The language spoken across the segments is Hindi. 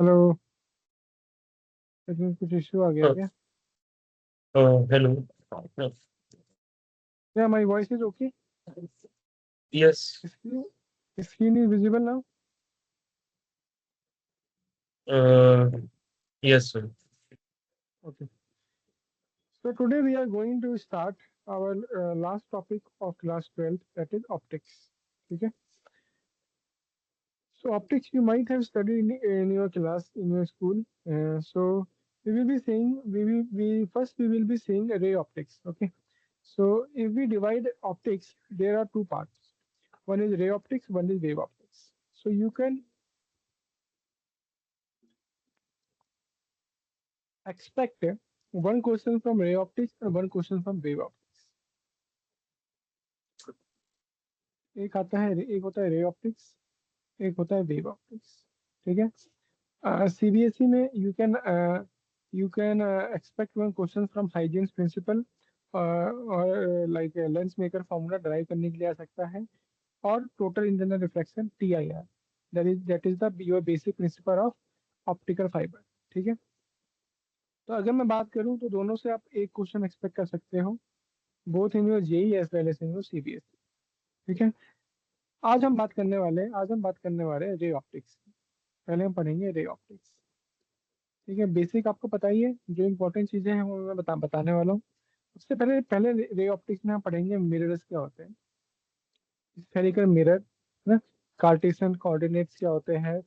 हेलो। इसमें कुछ इशू आ गया क्या? हेलो। क्या my voice is okay? Yes. Screen is visible now? Yes sir. Okay. So today we are going to start our last topic of class 12, that is optics. Okay. So optics you might have studied in your class in your school. So we will be saying we will be saying ray optics. Okay. So if we divide optics, there are two parts. One is ray optics, one is wave optics. So you can expect one question from ray optics and one question from wave optics. एक होता है रे ऑप्टिक्स, एक होता है वेव ऑप्टिक्स। ठीक है। सीबीएसई में you can expect one question from Huygens principle, और like lens maker formula derive करने के लिए आ सकता है, और total internal reflection TIR, that is the your basic principle of optical fibre. ठीक है। तो अगर मैं बात करूं तो दोनों से आप एक क्वेश्चन एक्सपेक्ट कर सकते हो, both in your JEE as well as in your CBSE. ठीक है। आज हम बात करने वाले हैं रे ऑप्टिक्स। पहले हम पढ़ेंगे रे ऑप्टिक्स। ठीक है। बेसिक आपको पता ही है, जो इंपॉर्टेंट चीजें हैं वो मैं बताने वाला हूँ। उससे पहले पहले रे ऑप्टिक्स में हम पढ़ेंगे मिरर्स क्या होते हैं, स्फेरिकल मिरर है ना, कार्टेशियन कोऑर्डिनेट्स क्या होते हैं,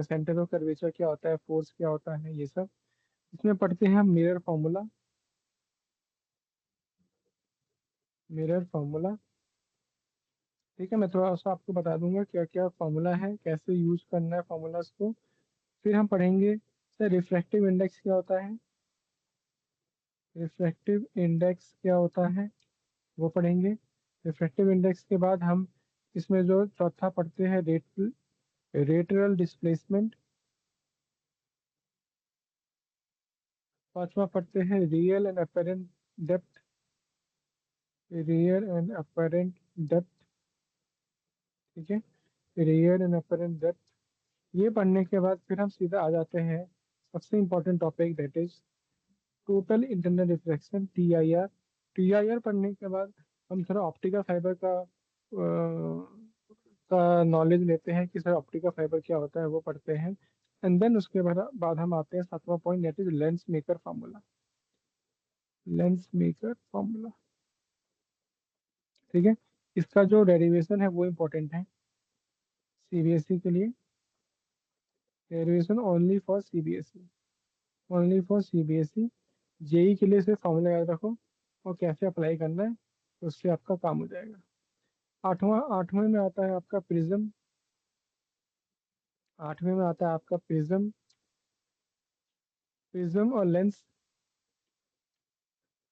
सेंटर ऑफ कर्वेचर क्या होता है, फोर्स क्या होता है, ये सब इसमें पढ़ते हैं हम। Mirror formula. ठीक है। मैं थोड़ा सा आपको बता दूंगा क्या क्या फॉर्मूला है, कैसे यूज करना है फॉर्मूलाज को। फिर हम पढ़ेंगे सर रिफ्रैक्टिव इंडेक्स क्या होता है, रिफ्रैक्टिव इंडेक्स क्या होता है वो पढ़ेंगे। रिफ्रैक्टिव इंडेक्स के बाद हम इसमें जो चौथा पढ़ते हैं रेटरल डिस्प्लेसमेंट। पांचवा पढ़ते हैं real and apparent depth, real and apparent depth. ठीक है। रियल एंड अपेरेंट डेप्थ, ये पढ़ने के बाद फिर हम सीधा आ जाते हैं सबसे important topic, that is total internal reflection TIR. TIR पढ़ने के बाद हम थोड़ा ऑप्टिकल फाइबर का नॉलेज लेते हैं कि सर ऑप्टिकल फाइबर क्या होता है, वो पढ़ते हैं। एंड देन उसके बाद हम आते हैं सातवां point, that is lens maker formula. Lens maker formula. ठीक है। इसका जो डेरिवेशन है वो इम्पोर्टेंट है सीबीएसई के लिए। Derivation only for CBSE, only for CBSE. JEE के लिए सिर्फ फॉर्मूला याद रखो और कैसे अप्लाई करना है, तो उससे आपका काम हो जाएगा। आठवें में आता है आपका प्रिज्म। आठवें में आता है आपका प्रिज्म, प्रिज्म और लेंस।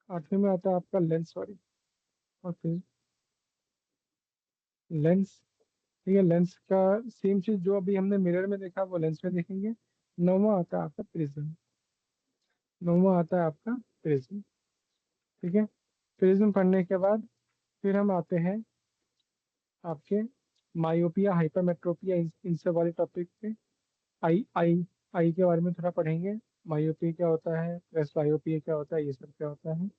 आठवें में आता है आपका लेंस, सॉरी, और फिर लेंस। ठीक है। लेंस का सेम चीज जो अभी हमने मिरर में देखा वो लेंस में देखेंगे। नौवां आता है आपका प्रिज्म, नौवां आता है आपका प्रिज्म। ठीक है। प्रिज्म पढ़ने के बाद फिर हम आते हैं आपके मायोपिया हाइपरमेट्रोपिया, इन सब वाले टॉपिक पे। आई आई आई के बारे में थोड़ा पढ़ेंगे। मायोपिया क्या होता है, प्रेसबायोपिया क्या होता है, ये सब क्या होता है।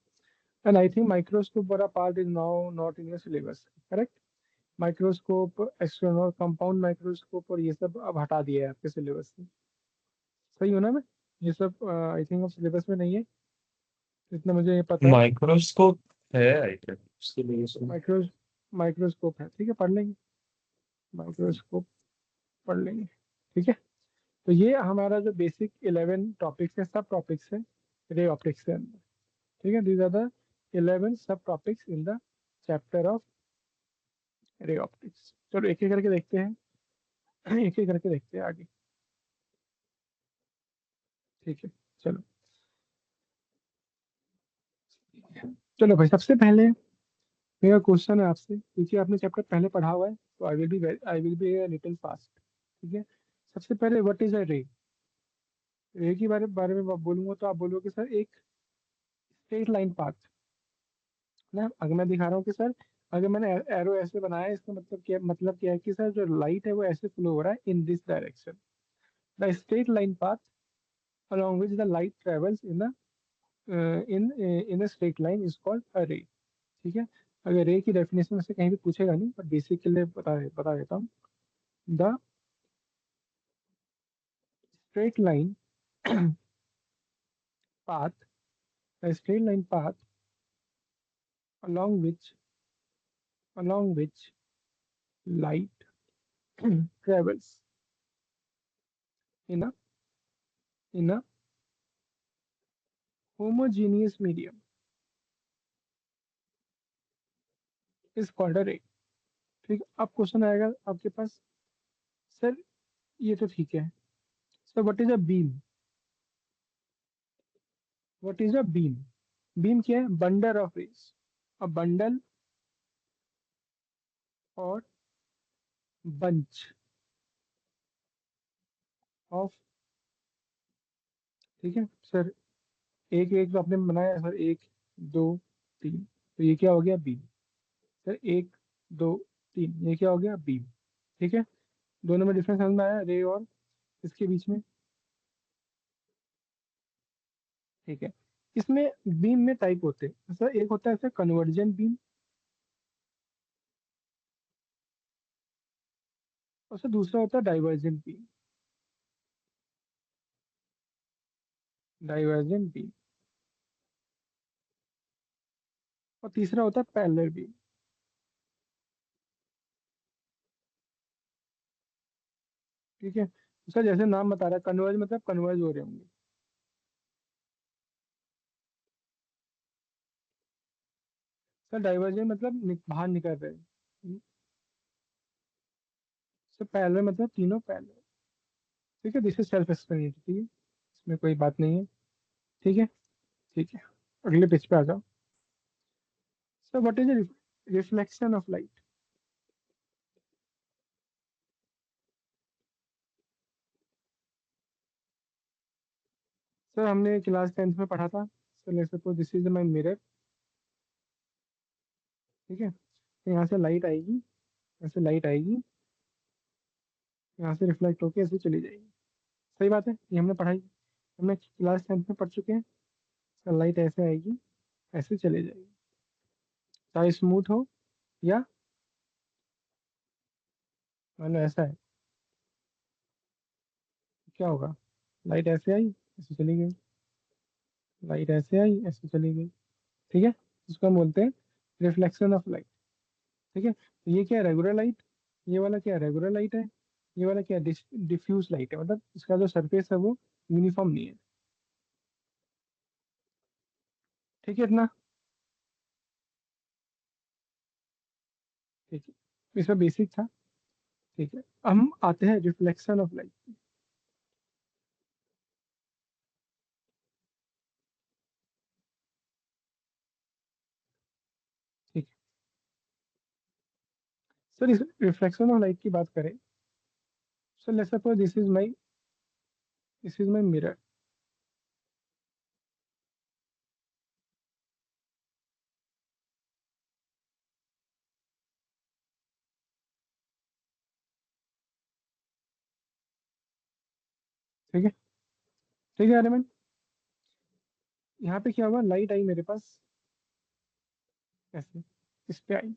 एंड आई थिंक माइक्रोस्कोप वाला part is now not in your syllabus, correct? Microscope, external compound microscope और ये सब अब हटा दिया है आपके सिलेबस से। सही हो ना? मैं ये सब आई थिंक अब सिलेबस में नहीं है, इतना मुझे ये पता है। माइक्रोस्कोप है आई थिंक उसके लिए इसमें। माइक्रो माइक्रोस्कोप है, ठीक है, पढ़ लेंगे। माइक्रोस्कोप पढ़ लेंगे। ठीक है। तो ये हमारा जो बेसिक 11 टॉपिक्स है, सब टॉपिक्स है रे ऑप्टिक्स के अंदर। ठीक है। दीज आर द 11 सब topics in the chapter of ray optics. चलो एक एक करके देखते हैं। एक एक करके देखते हैं आगे। ठीक है। चलो चलो भाई, सबसे पहले मेरा क्वेश्चन है आपसे, क्योंकि आपने चैप्टर पहले पढ़ा हुआ है, तो I will be little fast. ठीक है। सबसे पहले व्हाट इज अ रे? रे के बारे में बोलूंगा तो आप बोलोगे सर एक स्ट्रेट लाइन पाथ ना। अगर मैं दिखा रहा हूँ कि सर, अगर मैंने एरो ऐसे बनाया है, इसका मतलब क्या है कि सर जो लाइट है वो ऐसे फ्लो हो रहा है in this direction. The straight line path along which the light travels in a in a straight line is called a ray. ठीक है, अगर रे की डेफिनेशन से कहीं भी पूछेगा नहीं, पर बेसिक के लिए बता देता हूँ. The straight line path, a straight line path along which light travels in a homogeneous medium is called a ray. ठीक, अब क्वेश्चन आएगा आपके पास, सर ये तो ठीक है, sir what is a beam? What is a beam? Beam क्या है? Bundle of rays, a bundle और बंच ऑफ. ठीक है सर, एक एक तो आपने बनाया सर, एक दो तीन, तो ये क्या हो गया? बीम. सर एक दो तीन, ये क्या हो गया? बीम. ठीक है, दोनों में डिफरेंस समझ में आया, रे और इसके बीच में? ठीक है, इसमें बीम में टाइप होते हैं सर, एक होता है सर कन्वर्जेंट बीम, और सर दूसरा होता है डाइवर्जेंट बीम. डाइवर्जेंट बीम, और तीसरा होता है पैरेलल बीम. ठीक है, सर जैसे नाम बता रहा है, कन्वर्ज मतलब कन्वर्ज हो रहे होंगे. सर डाइवर्जेंट मतलब बाहर निकल रहे हैं. सर पैरेलल मतलब तीनों पैरेलल. ठीक है, दिस इज सेल्फ एक्सप्लेनेटरी. ठीक है, इसमें कोई बात नहीं है. ठीक है, ठीक है, अगले पेज पे आ जाओ. Sir what is reflection of light? Sir हमने क्लास 10th में पढ़ा था. Sir let's suppose this is my mirror. ठीक है, तो यहाँ से लाइट आएगी, यहाँ से लाइट आएगी, यहाँ से रिफ्लेक्ट होके ऐसे चली जाएगी. सही बात है, ये हमने पढ़ाई, हमने क्लास 10th में पढ़ चुके हैं. सर लाइट ऐसे आएगी, ऐसे चले जाएगी, चाहे स्मूथ हो या मान लो ऐसा है, क्या होगा? लाइट ऐसे आई, ऐसे चली गई, लाइट ऐसे आई, ऐसे चली गई. ठीक है, इसको हम बोलते हैं रिफ्लेक्शन ऑफ लाइट. ठीक है, तो ये क्या है? Regular light. ये वाला क्या है? रेगुलर लाइट है. ये वाला क्या है? डिफ्यूज लाइट है, मतलब इसका जो सरफेस है वो यूनिफॉर्म नहीं है. ठीक है इतना? ठीक है, इसमें बेसिक था. ठीक है, हम आते हैं रिफ्लेक्शन ऑफ लाइट. ठीक है सर, इस रिफ्लेक्शन ऑफ लाइट की बात करें, sir let's suppose this is my mirror. ठीक है, ठीक है अरमान, यहाँ पे क्या हुआ? लाइट आई मेरे पास, ऐसे इस पे आई.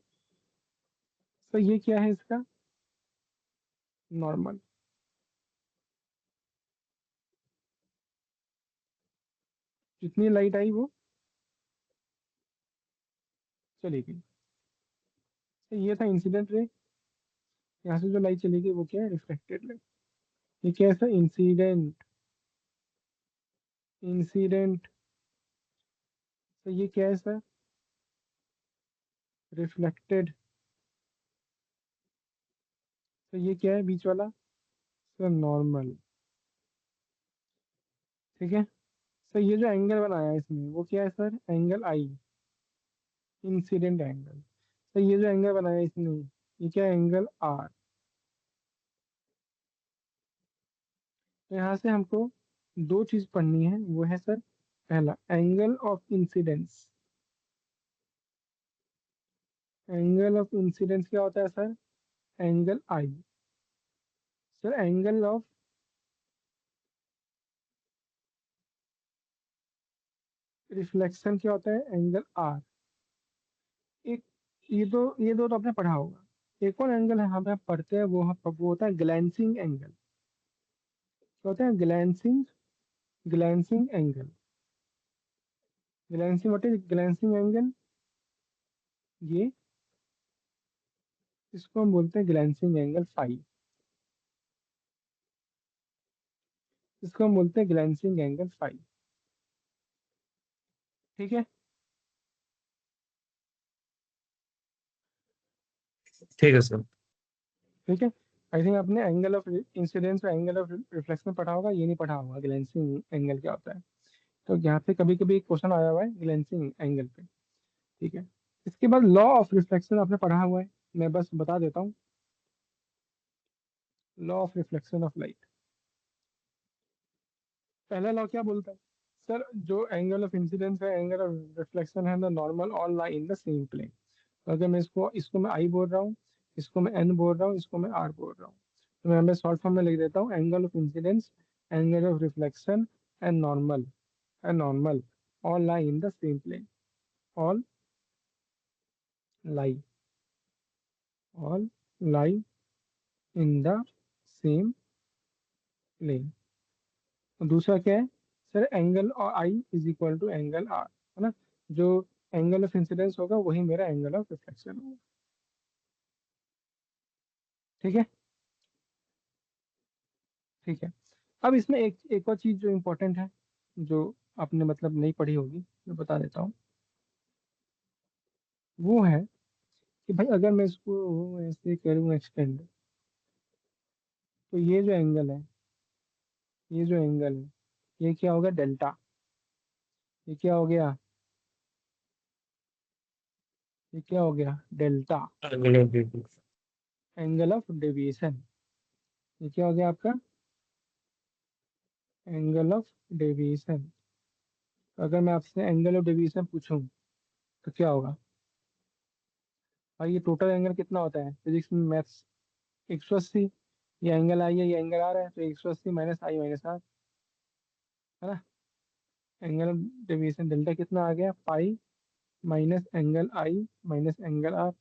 तो ये क्या है इसका? नॉर्मल. जितनी लाइट आई वो चली गई. तो ये था इंसिडेंट रे. यहाँ से जो लाइट चली गई वो क्या है? Reflected light. ये क्या है सर? इंसिडेंट. इंसिडेंट. तो ये क्या है सर? रिफ्लेक्टेड. तो ये क्या है बीच वाला? Sir normal. ठीक है, सर ये जो एंगल बनाया है इसमें वो क्या है sir? Angle i, incident angle. Sir ये जो एंगल बनाया है इसने, ये क्या है? Angle r. तो यहाँ से हमको दो चीज पढ़नी है, वो है सर, पहला angle of incidence. Angle of incidence क्या होता है sir? Angle i. Sir angle of reflection क्या होता है? Angle r. एक ये दो तो आपने पढ़ा होगा। एक और एंगल है हमें पढ़ते हैं, वो होता है ग्लैंसिंग एंगल। क्या होता है? Glancing. Glancing angle. Glancing, what is glancing angle? ये इसको हम बोलते हैं ग्लैंसिंग एंगल फाई। इसको हम बोलते हैं ग्लैंसिंग एंगल फाई। ठीक है। ठीक है सर। ठीक है। आई थिंक आपने एंगल ऑफ इंसिडेंस और एंगल ऑफ रिफ्लेक्शन पढ़ा होगा, ये नहीं पढ़ा होगा ग्लैंसिंग एंगल क्या होता है। तो यहाँ पे कभी कभी एक क्वेश्चन आया हुआ है ग्लैंसिंग एंगल पे। ठीक है। इसके बाद लॉ ऑफ रिफ्लेक्शन आपने पढ़ा हुआ है, मैं बस बता देता हूँ। Law of reflection of light. पहला लॉ क्या बोलता है? सर जो एंगल ऑफ इंसिडेंस है, एंगल ऑफ रिफ्लेक्शन है, the normal all lie in the same plane. तो अगर मैं इसको इसको मैं आई बोल रहा हूँ, इसको मैं एन बोल रहा हूँ, इसको मैं आर बोल रहा हूँ, तो मैं शॉर्ट फॉर्म में लिख देता हूँ angle of incidence, angle of reflection and normal all lie in the same plane. All lie all lie in the same plane. दूसरा क्या है? सर एंगल और I is equal to angle R, है ना। जो एंगल ऑफ इंसिडेंस होगा वही मेरा एंगल ऑफ रिफ्लेक्शन होगा। ठीक है। ठीक है। अब इसमें एक एक और चीज जो इम्पोर्टेंट है, जो आपने मतलब नहीं पढ़ी होगी, मैं बता देता हूँ। वो है कि भाई अगर मैं इसको ऐसे करूँ एक्सटेंड, तो ये जो एंगल है ये क्या होगा? डेल्टा। ये क्या हो गया? ये क्या हो गया? Delta. Angle of deviation. Angle of deviation. ये क्या हो गया आपका? Angle of deviation. अगर मैं आपसे एंगल ऑफ डेविएशन पूछूं तो क्या होगा? भाई ये टोटल एंगल कितना होता है फिजिक्स में, मैथ्स? 180। ये एंगल आई है, ये एंगल आ रहा है, तो 180 माइनस आई माइनस आर, है ना। एंगल ऑफ डेविएशन डेल्टा कितना आ गया? Pi minus angle I minus angle R.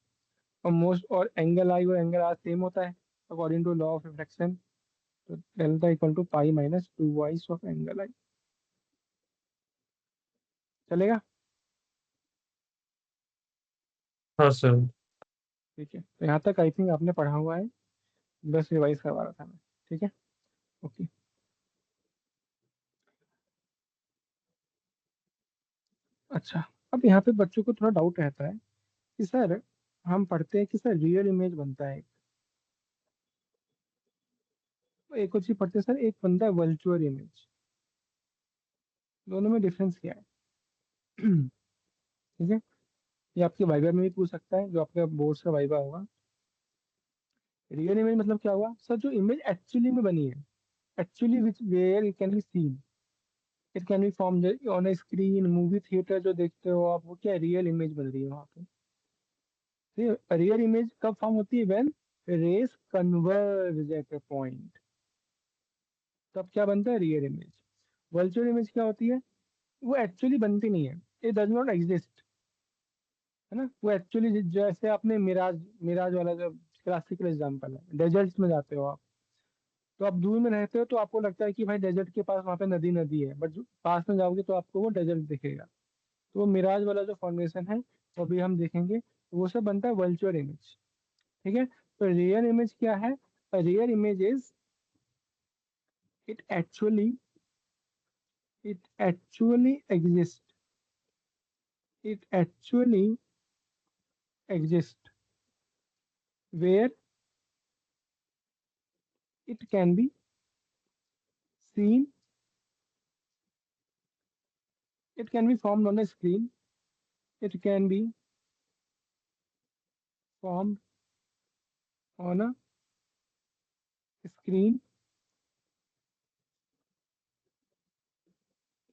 और मोस्ट और एंगल आई और एंगल आर सेम होता है according to law of refraction. तो delta equal to pi minus twice of angle I. चलेगा? हाँ सर। ठीक है, तो यहाँ तक आई थिंक आपने पढ़ा हुआ है, बस रिवाइज करवा रहा था मैं। ठीक है। ओके। अच्छा, अब यहाँ पे बच्चों को थोड़ा डाउट रहता है कि सर हम पढ़ते हैं कि सर रियल इमेज बनता है, तो एक और चीज पढ़ते हैं सर एक बनता है वर्चुअल इमेज। दोनों में डिफरेंस क्या है? ठीक है। ये आपके वाइवा में भी पूछ सकता है, जो आपका बोर्ड का वाइवा होगा। रियल इमेज मतलब क्या हुआ सर? जो इमेज एक्चुअली में बनी है, actually which where it can be seen, it can be form on a screen, movie theatre जो देखते हो आप, वो क्या रियल इमेज बन रही है वहाँ पे। रियल इमेज कब फॉर्म होती है? When rays converge at a point, तब क्या बनता है? Real image. वर्चुअल इमेज क्या होती है? वो एक्चुअली बनती नहीं है, इट डज नॉट एग्जिस्ट, है ना। वो एक्चुअली जैसे आपने मिराज, मिराज वाला जो क्लासिकल एग्जांपल है, डेजर्ट्स में जाते हो आप, तो आप दूर में रहते हो तो आपको लगता है कि भाई डेजर्ट के पास वहाँ पे नदी नदी है, बट पास में जाओगे तो आपको वो डेजर्ट दिखेगा। तो वो मिराज वाला जो फॉर्मेशन है, वो अभी हम देखेंगे, तो वो सब बनता है वर्चुअल इमेज। ठीक है। तो रियल इमेज क्या है? Real image is it actually it actually exist, it actually exist where it can be seen, it can be formed on a screen, it can be formed on a screen.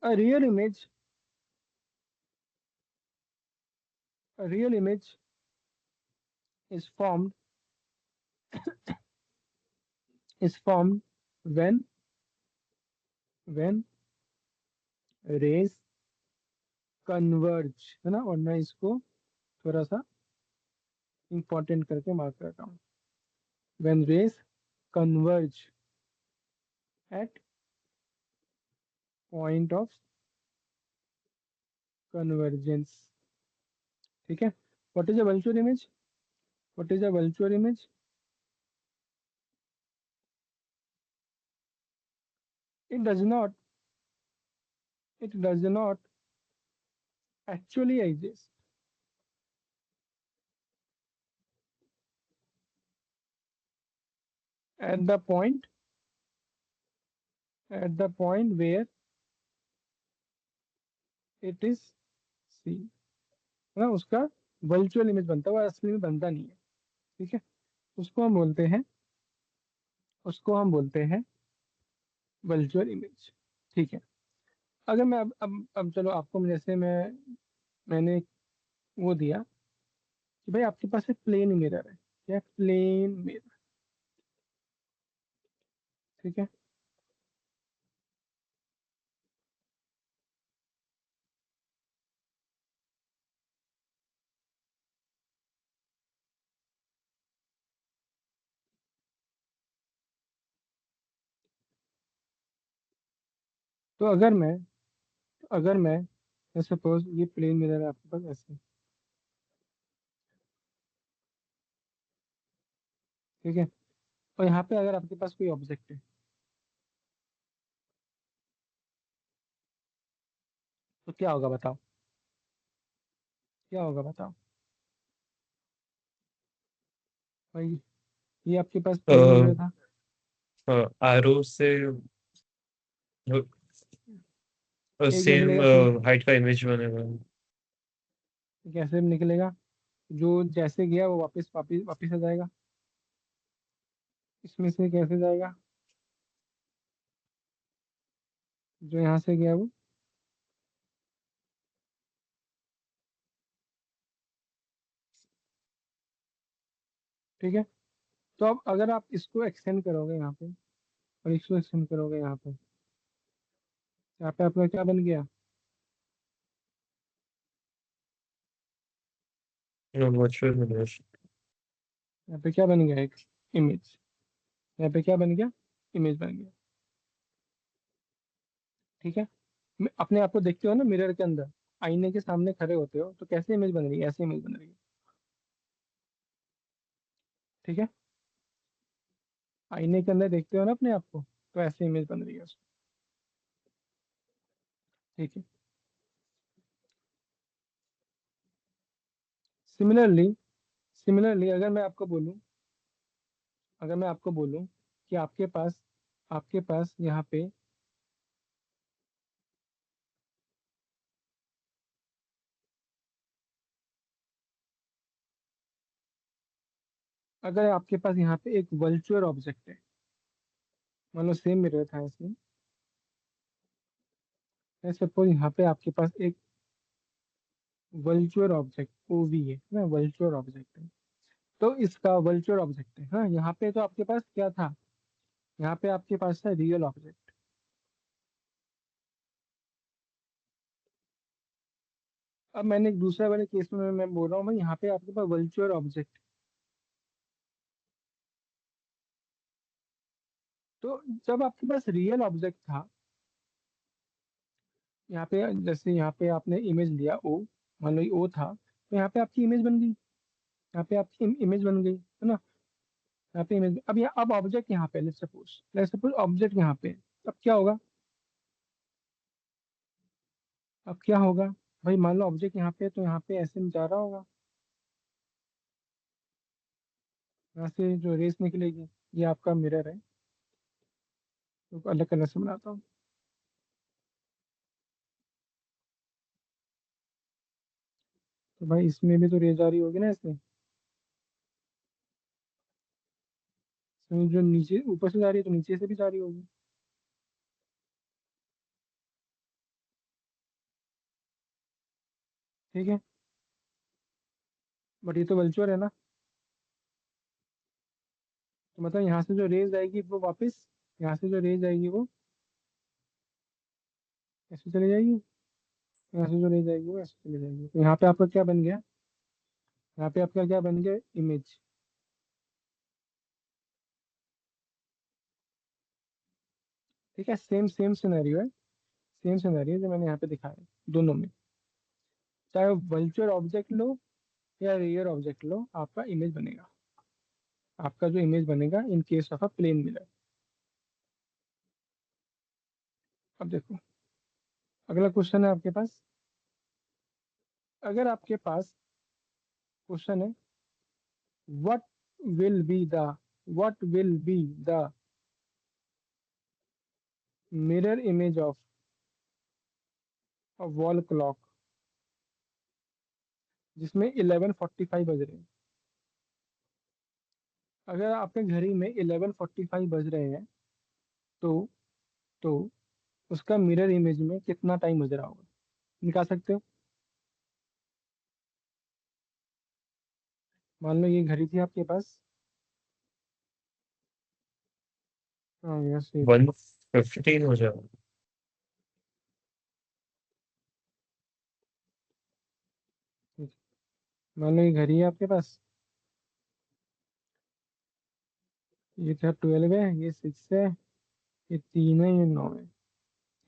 A real image, a real image is formed when when rays converge है ना, और मैं इसको थोड़ा सा इंपॉर्टेंट करके मार्क करता हूँ। When rays converge at point of convergence. ठीक है, what is a virtual image? What is a virtual image? it does not it does not actually exist at the point where it is seen, है ना, उसका वर्चुअल इमेज बनता है, वो असली में बनता नहीं है। ठीक है, उसको हम बोलते हैं उसको हम बोलते हैं वर्चुअल इमेज। ठीक है, अगर मैं अब चलो आपको जैसे मैंने वो दिया कि भाई आपके पास एक प्लेन मिरर है, क्या प्लेन मिरर। ठीक है, तो अगर मैं सपोज ये प्लेन मिरर है आपके पास ऐसे। ठीक है, और यहाँ पे अगर आपके पास कोई ऑब्जेक्ट है तो क्या होगा बताओ? क्या होगा बताओ भाई? ये आपके पास प्लेन मिरर था। आरओ से एक सेम निकलेगा कोई, हाइट का इमेज बनेगा। कैसे निकलेगा? जो जैसे गया वो वापस वापस वापस आ जाएगा। इसमें से कैसे जाएगा? जो यहाँ से गया वो। ठीक है, तो अब अगर आप इसको एक्सटेंड करोगे यहाँ पे और इसको एक्सटेंड करोगे यहाँ पे आपका क्या बन गया? Virtual image. यहाँ पे क्या बन गया? एक इमेज। यहाँ पे क्या बन गया? इमेज बन गया। ठीक है, अपने आप को देखते हो ना मिरर के अंदर, आईने के सामने खड़े होते हो तो कैसे इमेज बन रही है? ऐसे इमेज बन रही है। ठीक है, आईने के अंदर देखते हो ना अपने आप को, तो ऐसे इमेज बन रही है उसकी। ठीक है, सिमिलरली सिमिलरली अगर मैं आपको बोलूं कि आपके पास यहाँ पे अगर आपके पास यहाँ पे एक वर्चुअल ऑब्जेक्ट है, मान लो सेम मिरर था ऐसे, सपोज यहाँ पे आपके पास एक वर्चुअल ऑब्जेक्ट ओवी है ना, वर्चुअल ऑब्जेक्ट है। तो इसका वर्चुअल ऑब्जेक्ट है, हाँ, यहाँ पे तो आपके पास क्या था? यहाँ पे आपके पास था रियल ऑब्जेक्ट। अब मैंने एक दूसरा वाले केस में मैं बोल रहा हूँ भाई, यहाँ पे आपके पास वर्चुअल ऑब्जेक्ट। तो जब आपके पास रियल ऑब्जेक्ट था, यहाँ पे जैसे यहाँ पे आपने इमेज लिया ओ, मान लो ये ओ था, तो यहाँ पे आपकी इमेज बन गई। यहाँ पे आपकी इमेज बन गई है ना। यहाँ पे इमेज, अब ऑब्जेक्ट यहाँ पे, लेट्स सपोज ऑब्जेक्ट यहाँ पे है। अब क्या होगा? अब क्या होगा भाई? मान लो ऑब्जेक्ट यहाँ पे है, तो यहाँ पे ऐसे में जा रहा होगा, यहाँ से जो रेस निकलेगी। ये आपका मिरर है, तो अलग कलर से बनाता हूँ। तो भाई इसमें भी तो रेस जा रही होगी ना ऐसे, इसमें जो नीचे ऊपर से जा रही है तो नीचे से भी जा रही होगी। ठीक है, बट ये तो वर्चुअल है ना, तो मतलब यहाँ से जो रेज आएगी वो वापस, यहाँ से जो रेज आएगी वो ऐसे चली जाएगी। यहाँ से जो ले जाएगी वो ऐसे चली जाएगी। तो यहाँ पे आपका क्या बन गया, यहाँ पे आपका क्या बन गया, इमेज। ठीक है, सेम सेम सिनेरियो है, सेम सिनेरियो जो मैंने यहाँ पे दिखाया है दोनों में। चाहे वर्चुअल ऑब्जेक्ट लो या रियल ऑब्जेक्ट लो, आपका इमेज बनेगा। आपका जो इमेज बनेगा in case of a plane mirror. अब देखो, अगला क्वेश्चन है आपके पास। अगर आपके पास क्वेश्चन है, what will be the what will be the mirror image of a wall clock जिसमें 11:45 बज रहे हैं। अगर आपके घड़ी में 11:45 बज रहे हैं, तो तो उसका मिरर इमेज में कितना टाइम बज रहा होगा, निकाल सकते हो। मान लो ये घड़ी थी आपके पास। हाँ यस, ये 1:15 हो जाएगा। मान लो ये घड़ी है आपके पास। ये था 12 है, ये 6 है, ये 3 है, ये 9 है।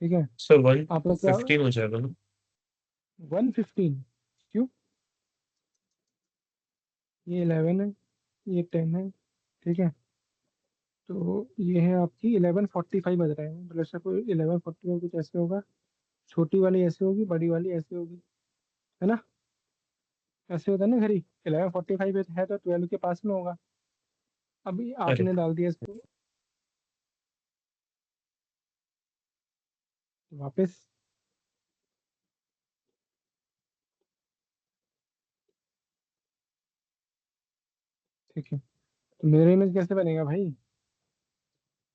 ठीक है। सो वन आप लोग क्या, फिफ्टीन हो जाएगा ना। 1:15? क्यों, ये 11 है, ये 10 है। ठीक है। तो ये है आपकी 11:45 बज रहे हैं, मतलब ऐसा कोई 11:45 कुछ ऐसे होगा। छोटी वाली ऐसे होगी, बड़ी वाली ऐसे होगी, है ना। ऐसे होता है ना घड़ी, 11:45 है तो 12 के पास में होगा। अभी अरे आपने डाल दिया इसको वापस। ठीक है, तो मेरा इमेज कैसे बनेगा भाई।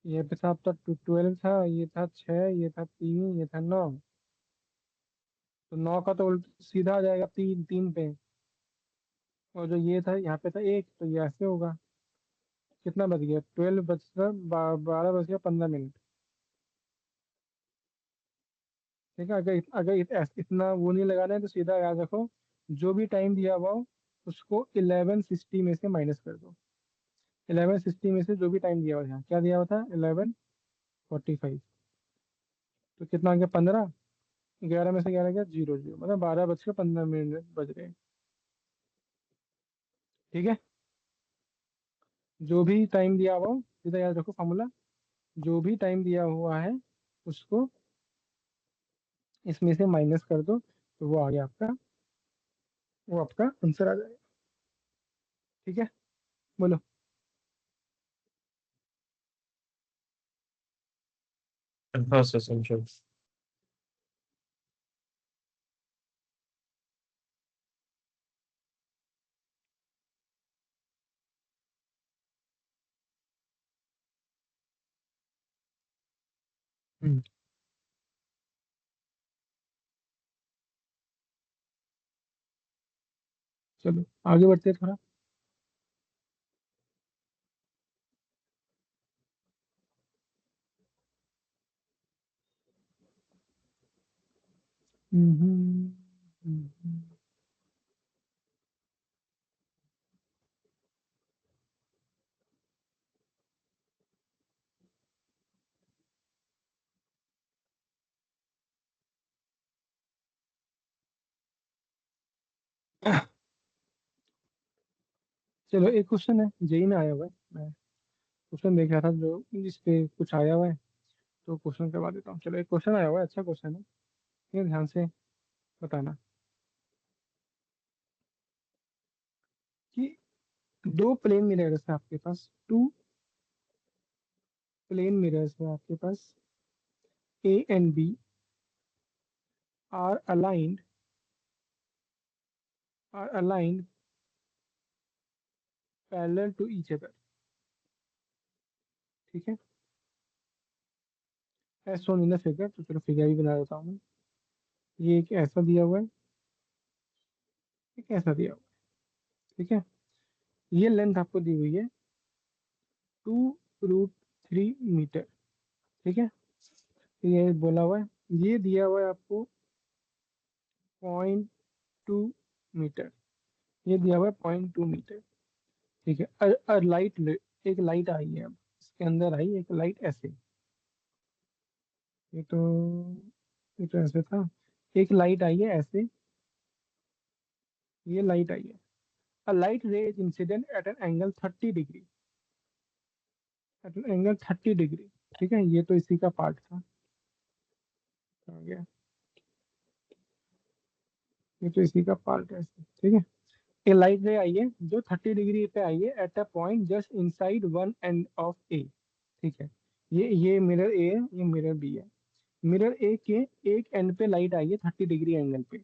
ये पे था आपका 12 था, ये था 6, ये था 3, ये था 9। तो 9 का तो उल्ट सीधा आ जाएगा 3 3 पे। और जो ये था यहाँ पे था 1, तो ये ऐसे होगा। कितना बज गया, 12 बजकर 12:15। ठीक है। अगर अगर इतना वो नहीं लगाना है तो सीधा याद रखो, जो भी टाइम दिया हुआ हो उसको 11:60 में से माइनस कर दो। 11:60 में से जो भी टाइम दिया हुआ था, क्या दिया हुआ था, 11:45। तो कितना आ गया, 15। 11 में से 11 गया, 00, मतलब 12:15 बज रहे हैं। ठीक है। जो भी टाइम दिया हुआ हो, सीधा याद रखो फॉर्मूला, जो भी टाइम दिया हुआ है उसको इसमें से माइनस कर दो, तो वो आ गया आपका, वो आपका आंसर आ जाएगा। ठीक है, बोलो। हाँ सर समझो। हम्म, चलो आगे बढ़ते हैं थोड़ा। हम्म, हम्म। चलो एक क्वेश्चन है, जेई में आया हुआ है। मैं क्वेश्चन देख रहा था जो इस पे कुछ आया हुआ है, तो क्वेश्चन करवा देता हूँ। चलो एक क्वेश्चन आया हुआ है, अच्छा क्वेश्चन है, ये ध्यान से बताना। कि दो प्लेन मिरर्स है आपके पास, टू प्लेन मिरर्स है आपके पास, A and B are aligned are aligned parallel to each other. ठीक है, as shown in the figure. तो चलो फिगर भी बना देता हूँ मैं। ये एक ऐसा दिया हुआ है, एक ऐसा दिया हुआ है। ठीक है, ये लेंथ आपको दी हुई है 2√3 मीटर। ठीक है, ये बोला हुआ है, ये दिया हुआ है आपको 0.2 मीटर, ये दिया हुआ है 0.2 मीटर। ठीक है, लाइट, एक लाइट आई है, अब इसके अंदर आई एक लाइट ऐसे, ये तो ये तो ऐसे था, एक लाइट आई है ऐसे, ये लाइट आई है। A light ray is incident at an angle 30 degree, at an angle 30 degree. ठीक है, ये तो इसी का पार्ट था, आ गया, ये तो इसी का पार्ट है ऐसे। ठीक है, एक लाइट रे आई है जो 30 डिग्री पे आई है at a point just inside one end of A. ठीक है, ये मिरर ए है, ये मिरर बी है। मिरर ए के एक एंड पे लाइट आई है 30 डिग्री एंगल पे।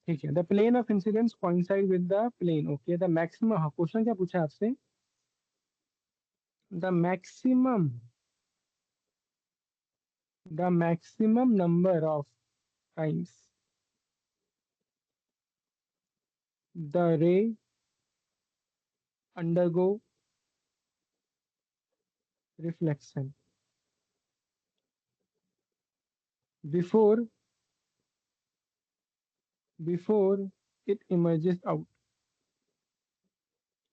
ठीक है, the plane of incidence coincide with the plane, okay, the maximum, हाँ क्वेश्चन क्या पूछा है आपसे, the maximum, the maximum number of times the ray undergo reflection before before it emerges out,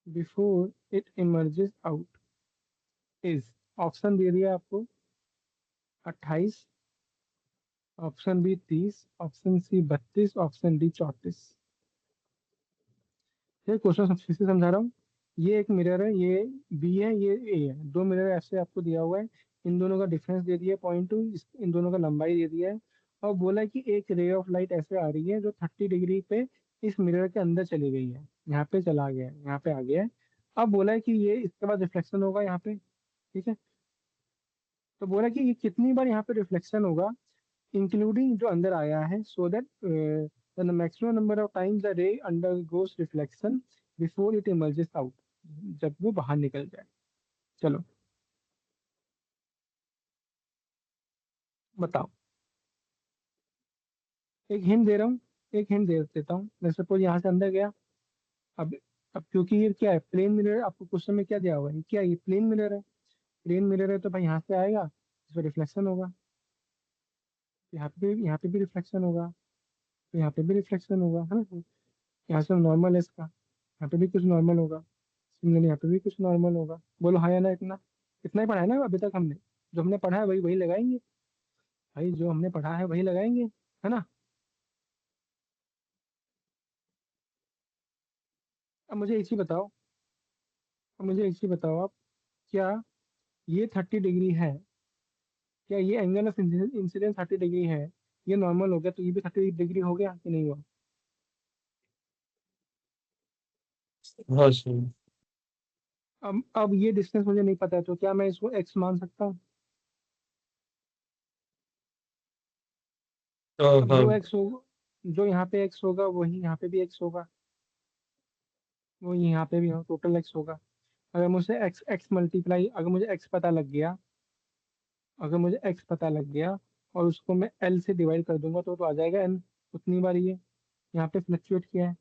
before it emerges out is, option दे दिया आपको 28, option B 30, option C 32, option D 34। ये क्वेश्चन फिर से समझा रहा हूँ, ये एक मिरर है, ये बी है, ये ए है, दो मिरर ऐसे आपको दिया हुआ है, इन दोनों का डिफरेंस दे दिया है 0.2, इन दोनों का लंबाई दे दिया है, और बोला है कि एक रे ऑफ लाइट ऐसे आ रही है जो 30 डिग्री पे इस मिरर के अंदर चली गई है, यहाँ पे चला गया है, यहाँ पे आ गया है। अब बोला है कि ये इसके बाद रिफ्लेक्शन होगा यहाँ पे। ठीक है, तो बोला कि ये कितनी बार यहाँ पे रिफ्लेक्शन होगा, इंक्लूडिंग जो अंदर आया है, so that the maximum number of times the रे undergoes reflection before it emerges out, जब वो बाहर निकल जाए। चलो बताओ, एक हिंट दे रहा हूँ, एक हिंट दे देता हूँ, मैं सपोज यहाँ से अंदर गया। अब अब क्योंकि ये क्या है, प्लेन मिरर है, आपको क्वेश्चन में क्या दिया हुआ है, क्या ये प्लेन मिरर है, प्लेन मिरर है तो भाई यहाँ से आएगा, इस पर रिफ्लेक्शन होगा, यहाँ पे भी रिफ्लेक्शन होगा, तो यहाँ पे भी रिफ्लेक्शन होगा, है ना, यहाँ से नॉर्मल है इसका, यहाँ पे भी कुछ नॉर्मल होगा, सिमिलरली यहाँ पे भी कुछ नॉर्मल होगा। बोलो हाँ या ना, इतना, इतना ही पढ़ा है ना अभी तक हमने, जो हमने पढ़ा है वही वही लगाएंगे, भाई जो हमने पढ़ा है वही लगाएंगे, है ना। अब मुझे एक चीज बताओ, अब मुझे एक चीज बताओ आप, क्या ये 30 डिग्री है, क्या ये एंगल ऑफ इंसिडेंस 30 डिग्री है, ये नॉर्मल हो गया तो ये भी 30 डिग्री हो गया कि नहीं हुआ। हाँ सर। अब ये डिस्टेंस मुझे नहीं पता है, तो क्या मैं इसको एक्स मान सकता हूँ। अब जो हाँ। एक्स होगा, जो यहाँ पे एक्स होगा वही यहाँ पे भी एक्स होगा, वो यहाँ पे भी टोटल एक्स होगा। अगर मुझे एक्स एक्स मल्टीप्लाई, अगर मुझे एक्स पता लग गया, अगर मुझे एक्स पता लग गया और उसको मैं एल से डिवाइड कर दूंगा तो आ जाएगा एन, उतनी बार ये यहाँ पे फ्लक्चुएट किया है।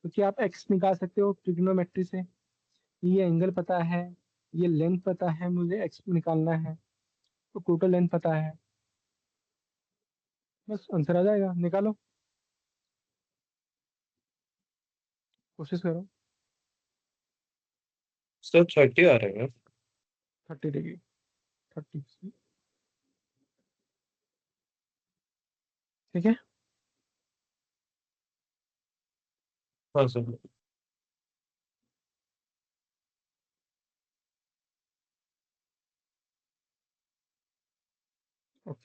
तो क्या आप एक्स निकाल सकते हो ट्रिग्नोमेट्री से, ये एंगल पता है, ये लेंथ पता है, मुझे एक्स निकालना है, तो टोटल लेंथ पता है, बस आंसर आ जाएगा, निकालो, कोशिश करो। सर 30 आ रहा है। 30 डिग्री, 30, ठीक है, हाँ सर। ओके,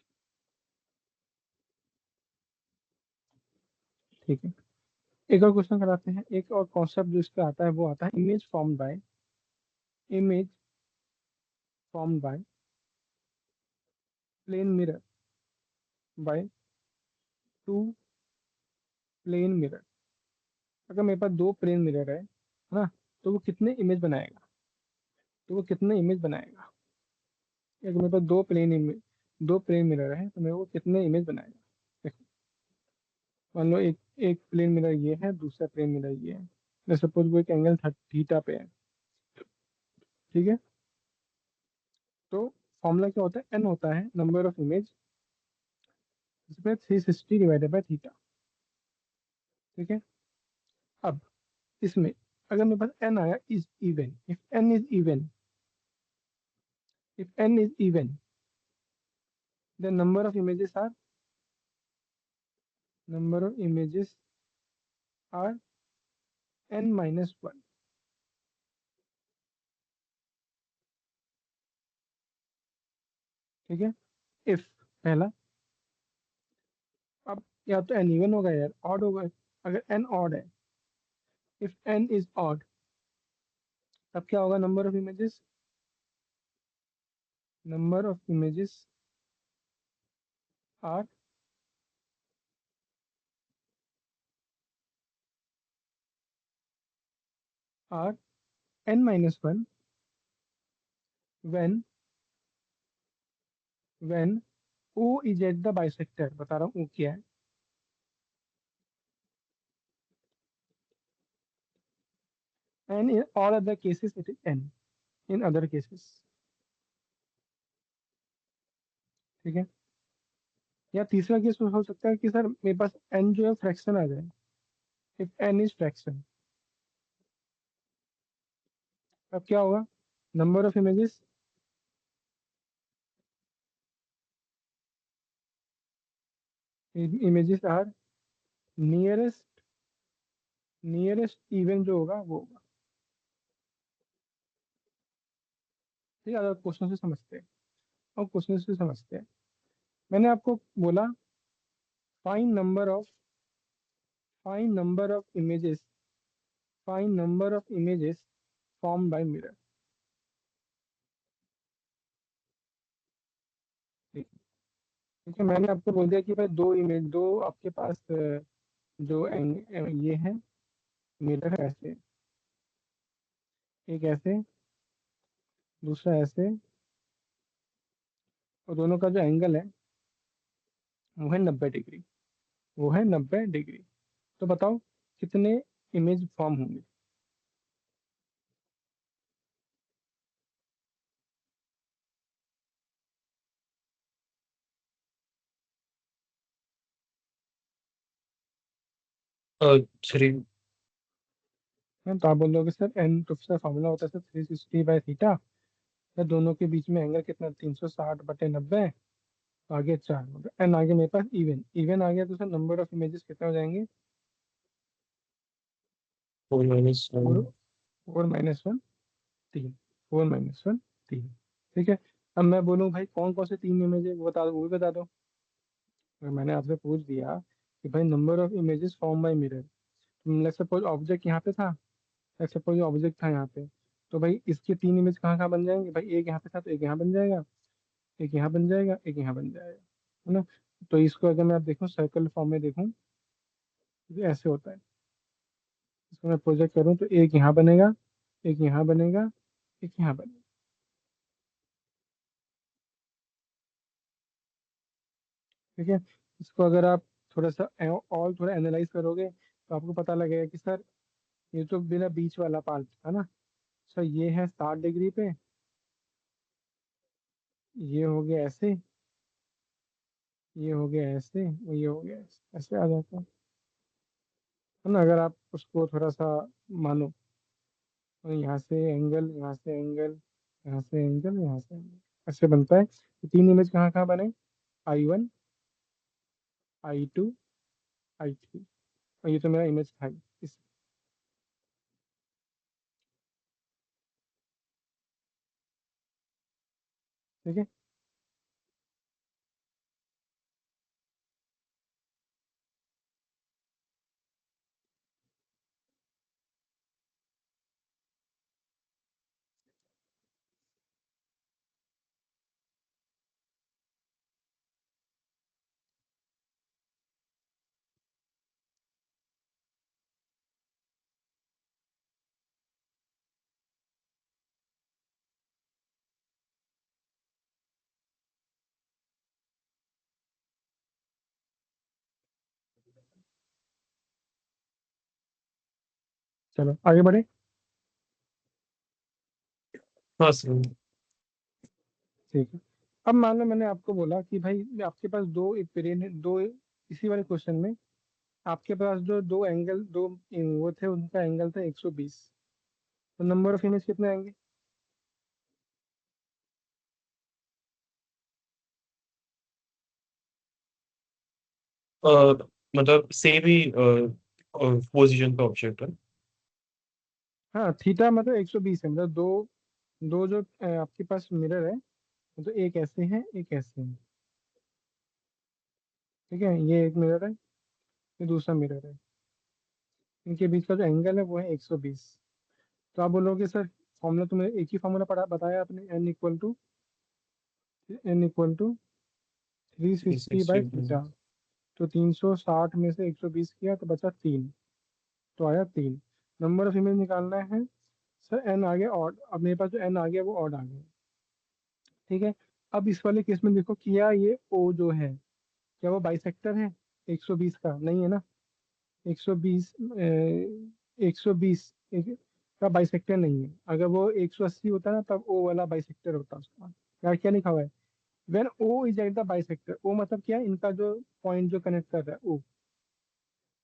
ठीक है। एक और क्वेश्चन कराते हैं, एक और कॉन्सेप्ट जो इसका आता है वो आता है image formed by plane mirror by two plane mirror. अगर मेरे पास दो प्लेन मिरर है ना, तो वो कितने इमेज बनाएगा, तो वो कितने इमेज बनाएगा। अगर मेरे पास दो प्लेन मिरर है तो मेरे को कितने इमेज बनाएगा। देखो, मान लो एक एक प्लेन मिरर ये है, दूसरा प्लेन मिरर ये है, सपोज वो एक एंगल थीटा पे है। ठीक है, तो फॉर्मूला क्या होता है, एन होता है नंबर ऑफ इमेज, इसमें 360 डिवाइडेड बाय थीटा। ठीक है। अब इसमें अगर मेरे पास n आया is even, if n is even the number of images are n-1। ठीक है। इफ पहला, अब या तो n इवन होगा यार ऑड होगा। अगर n ऑड है, इफ n इज ऑड, तब क्या होगा? Number of images are are n-1 when when O is at the bisector। बता रहा हूँ O क्या है। And in all other cases it is n, in other cases। ठीक है। या तीसरा केस हो सकता है कि सर मेरे पास n जो है फ्रैक्शन आ जाए, इफ n इज फ्रैक्शन, अब क्या होगा? Number of images are nearest nearest even जो होगा वो होगा। ठीक है। अगर क्वेश्चन से समझते हैं, और क्वेश्चन से समझते हैं, मैंने आपको बोला fine number of fine number of images fine number of images form by mirror. ठीक ठीक है। मैंने आपको बोल दिया कि भाई दो आपके पास ये है, मिरर है ऐसे, एक ऐसे, दूसरा ऐसे, और दोनों का जो एंगल है वो है 90 डिग्री, वो है 90 डिग्री। तो बताओ कितने इमेज फॉर्म होंगे? थ्री। तो आप बोल दोगे सर एन तो उसका फॉर्मूला होता है सर 360/थीटा, या दोनों के बीच में एंगल कितना 360/90, तो आगे 4 मतलब एन आगे मेरे पास इवन इवन आ गया, तो सर नंबर ऑफ इमेजेस कितने हो जाएंगे? 4 - 1। फोर 4-1 3, 4-1 3। ठीक है। अब मैं बोलूँ भाई कौन कौन से 3 इमेज है वो बता दो, वो भी बता दो। अगर मैंने आपसे पूछ दिया कि भाई number of images form by mirror, let's suppose object यहाँ पे था, लेट्स सपोज ऑब्जेक्ट था यहाँ पे, तो भाई इसके 3 इमेज कहाँ कहाँ बन जाएंगे? भाई एक यहाँ पे था तो एक यहाँ बन जाएगा, एक यहाँ बन जाएगा, एक यहाँ बन जाएगा, है ना? तो इसको अगर मैं आप देखूँ सर्कल फॉर्म में देखूँ, तो ऐसे होता है। इसको मैं प्रोजेक्ट करूँ तो एक यहाँ बनेगा, एक यहाँ बनेगा, एक यहाँ बनेगा। ठीक है। इसको अगर आप थोड़ा सा और थोड़ा एनालाइज करोगे तो आपको पता लगेगा कि सर ये तो बिना बीच वाला पार्ट है ना, सर ये है 60 डिग्री पे, ये हो गया ऐसे, ये हो गया ऐसे, और ये हो गया ऐसे, ऐसे आ जाता है ना? अगर आप उसको थोड़ा सा मानो, तो यहाँ से एंगल, यहाँ से एंगल, यहाँ से एंगल, यहाँ से एंगल, ऐसे बनता है। तो 3 इमेज कहाँ कहाँ बने? I1, I2, I3, और ये तो मेरा इमेज था ही इस। ठीक है। चलो आगे बढ़े। हाँ सर। ठीक है। अब मान लो मैंने आपको बोला कि भाई आपके पास दो एक पीरियड है, दो इसी वाले क्वेश्चन में आपके पास जो दो एंगल दो वो थे, उनका एंगल था 120, तो नंबर ऑफ इमेज कितने आएंगे? मतलब सेम ही पोजीशन का ऑब्जेक्ट है। हाँ, थीटा मतलब 120 है, मतलब दो दो जो आपके पास मिरर है, तो एक ऐसे है एक ऐसे है। ठीक है, ये एक मिरर है, ये दूसरा मिरर है, इनके बीच का जो एंगल है वो है 120। तो आप बोलोगे सर फॉर्मूला, तुम्हें एक ही फॉर्मूला पढ़ा बताया आपने, n इक्वल टू 360/थीटा। 360। तो 360 में से 120 किया तो बचा 3, तो आया 3। नंबर ऑफ इमेज निकालना है सर, n आ गया ऑड, अब मेरे पास जो n आ गया वो ऑड आ गया। ठीक है, अब इस वाले केस में देखो, क्या ये o जो है, क्या वो बाइसेक्टर है 120 का? नहीं है ना। 120 120 का बाइसेक्टर नहीं है। अगर वो 180 होता ना, तब ओ वाला बाइसेक्टर होता उसका। यार क्या लिखा हुआ है, when O is at the bisector. O मतलब क्या है, इनका जो पॉइंट जो कनेक्ट कर रहा है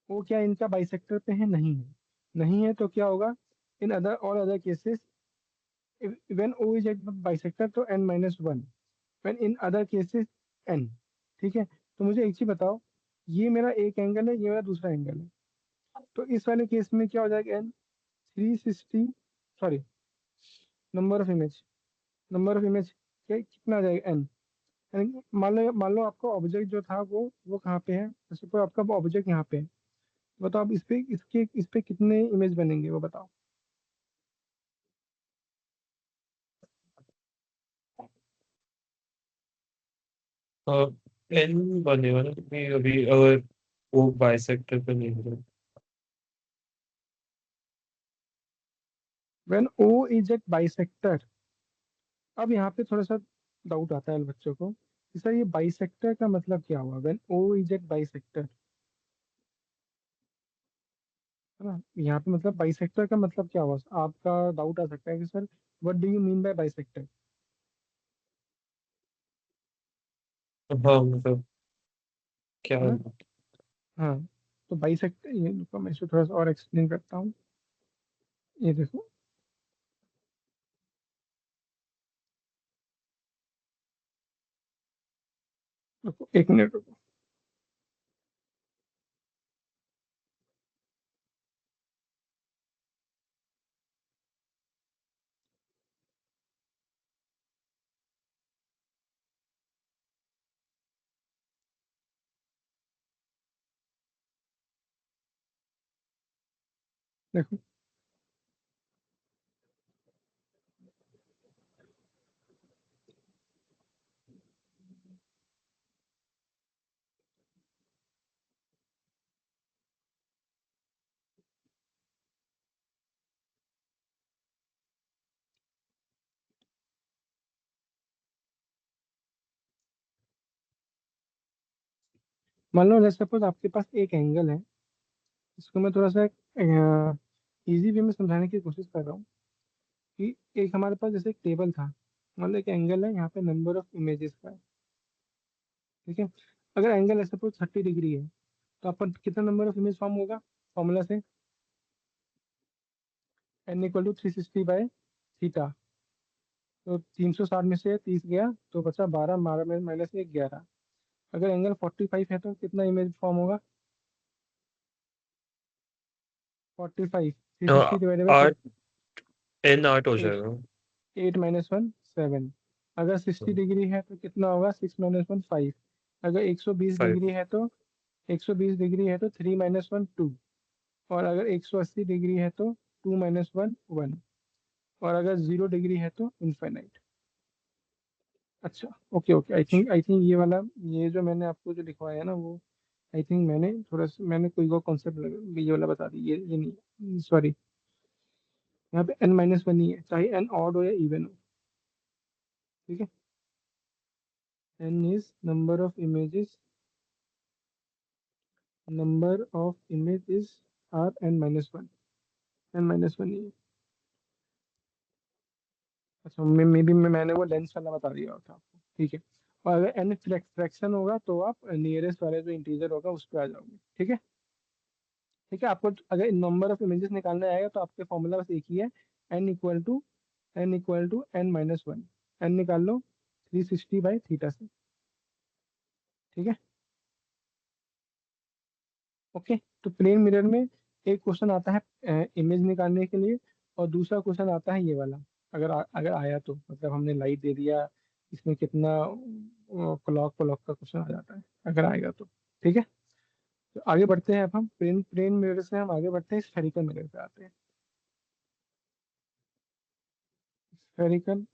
ओ क्या इनका बाइसेक्टर पे है? नहीं है। नहीं है तो क्या होगा, in other all other cases, when O is at bisector तो n-1, when in other cases n। ठीक है, तो मुझे एक चीज बताओ, ये मेरा एक एंगल है, ये मेरा दूसरा एंगल है, तो इस वाले केस में क्या हो जाएगा? n 360, sorry, number of image, number of image क्या कितना आ जाएगा? n। यानी मान लो आपका ऑब्जेक्ट जो था वो कहाँ पे है, जैसे कोई आपका ऑब्जेक्ट यहाँ पे है, बताओ आप इस पे कितने इमेज बनेंगे वो बताओ। एन बनेगा ना, क्योंकि अभी अगर वो बाइसेक्टर पे नहीं हो रहा। When O is at bisector, अब यहाँ पे थोड़ा सा डाउट आता है बच्चों को कि सर ये बाइसेक्टर का मतलब क्या हुआ, when O is at bisector, है ना। यहाँ पे मतलब बाइसेक्टर का मतलब क्या हुआ, आपका डाउट आ सकता है कि sir what do you mean by bisector, हाँ मतलब क्या है है? ना। हाँ, तो बाइसेक्टर, ये रुको मैं इसको थोड़ा सा और एक्सप्लेन करता हूँ। ये देखो, रुको एक मिनट रुको। देखो, मान लो जैसे सपोज आपके पास एक एंगल है, इसको मैं थोड़ा सा इजी वे में समझाने की कोशिश कर रहा हूँ कि एक हमारे पास जैसे एक टेबल था, मान लो एक एंगल है, यहाँ पे नंबर ऑफ इमेजेस का है। ठीक है, अगर एंगल है सपोज 30 डिग्री है, तो अपन कितना नंबर ऑफ इमेज फॉर्म होगा फॉर्मूला से, n = 360/थीटा। तो 360 में से 30 गया तो बचा 12, 12 में -1, 11। अगर एंगल 45 है तो कितना इमेज फॉर्म होगा? 45, तो 360 ÷ 4, 8, n 8 हो 8, जाएगा। 8 - 1 7। अगर 60 डिग्री है तो कितना होगा? 6 - 1 5। अगर 120 5। डिग्री है तो 120 डिग्री है तो 3 - 1 2। और अगर 180 डिग्री है तो 2 - 1 1। और अगर 0 डिग्री है तो इनफाइनाइट। अच्छा, ओके ओके, आई थिंक ये वाला, ये जो मैंने आपको जो लिखवाया है ना, वो आई थिंक मैंने कोई और कॉन्सेप्ट ये वाला बता दी, ये नहीं, सॉरी, यहाँ पे n-1 ही है, चाहे n ऑड हो या इवन हो। ठीक है, n is number of image are n-1, n-1 ही है। अच्छा, मे बी मैंने वो लेंस वाला बता दिया था आपको। ठीक है, और अगर n फ्रैक्शन होगा तो आप नियरेस्ट वाले जो इंटीजर होगा उस पर आ जाओगे। ठीक है, ठीक है, आपको अगर नंबर ऑफ इमेजेस निकालने आएगा तो आपके फॉर्मूला बस एक ही है, n=n-1, n निकाल लो 360/थीटा से। ठीक है, ओके। तो प्लेन मिरर में एक क्वेश्चन आता है इमेज निकालने के लिए, और दूसरा क्वेश्चन आता है ये वाला। अगर आया तो मतलब हमने लाइट दे दिया, इसमें कितना क्लॉक क्लॉक का क्वेश्चन आ जाता है अगर आएगा तो। ठीक है, तो आगे बढ़ते हैं। अब हम प्लेन प्लेन मिरर से हम आगे बढ़ते हैं, स्फेरिकल मिरर पे आते हैं। स्फेरिकल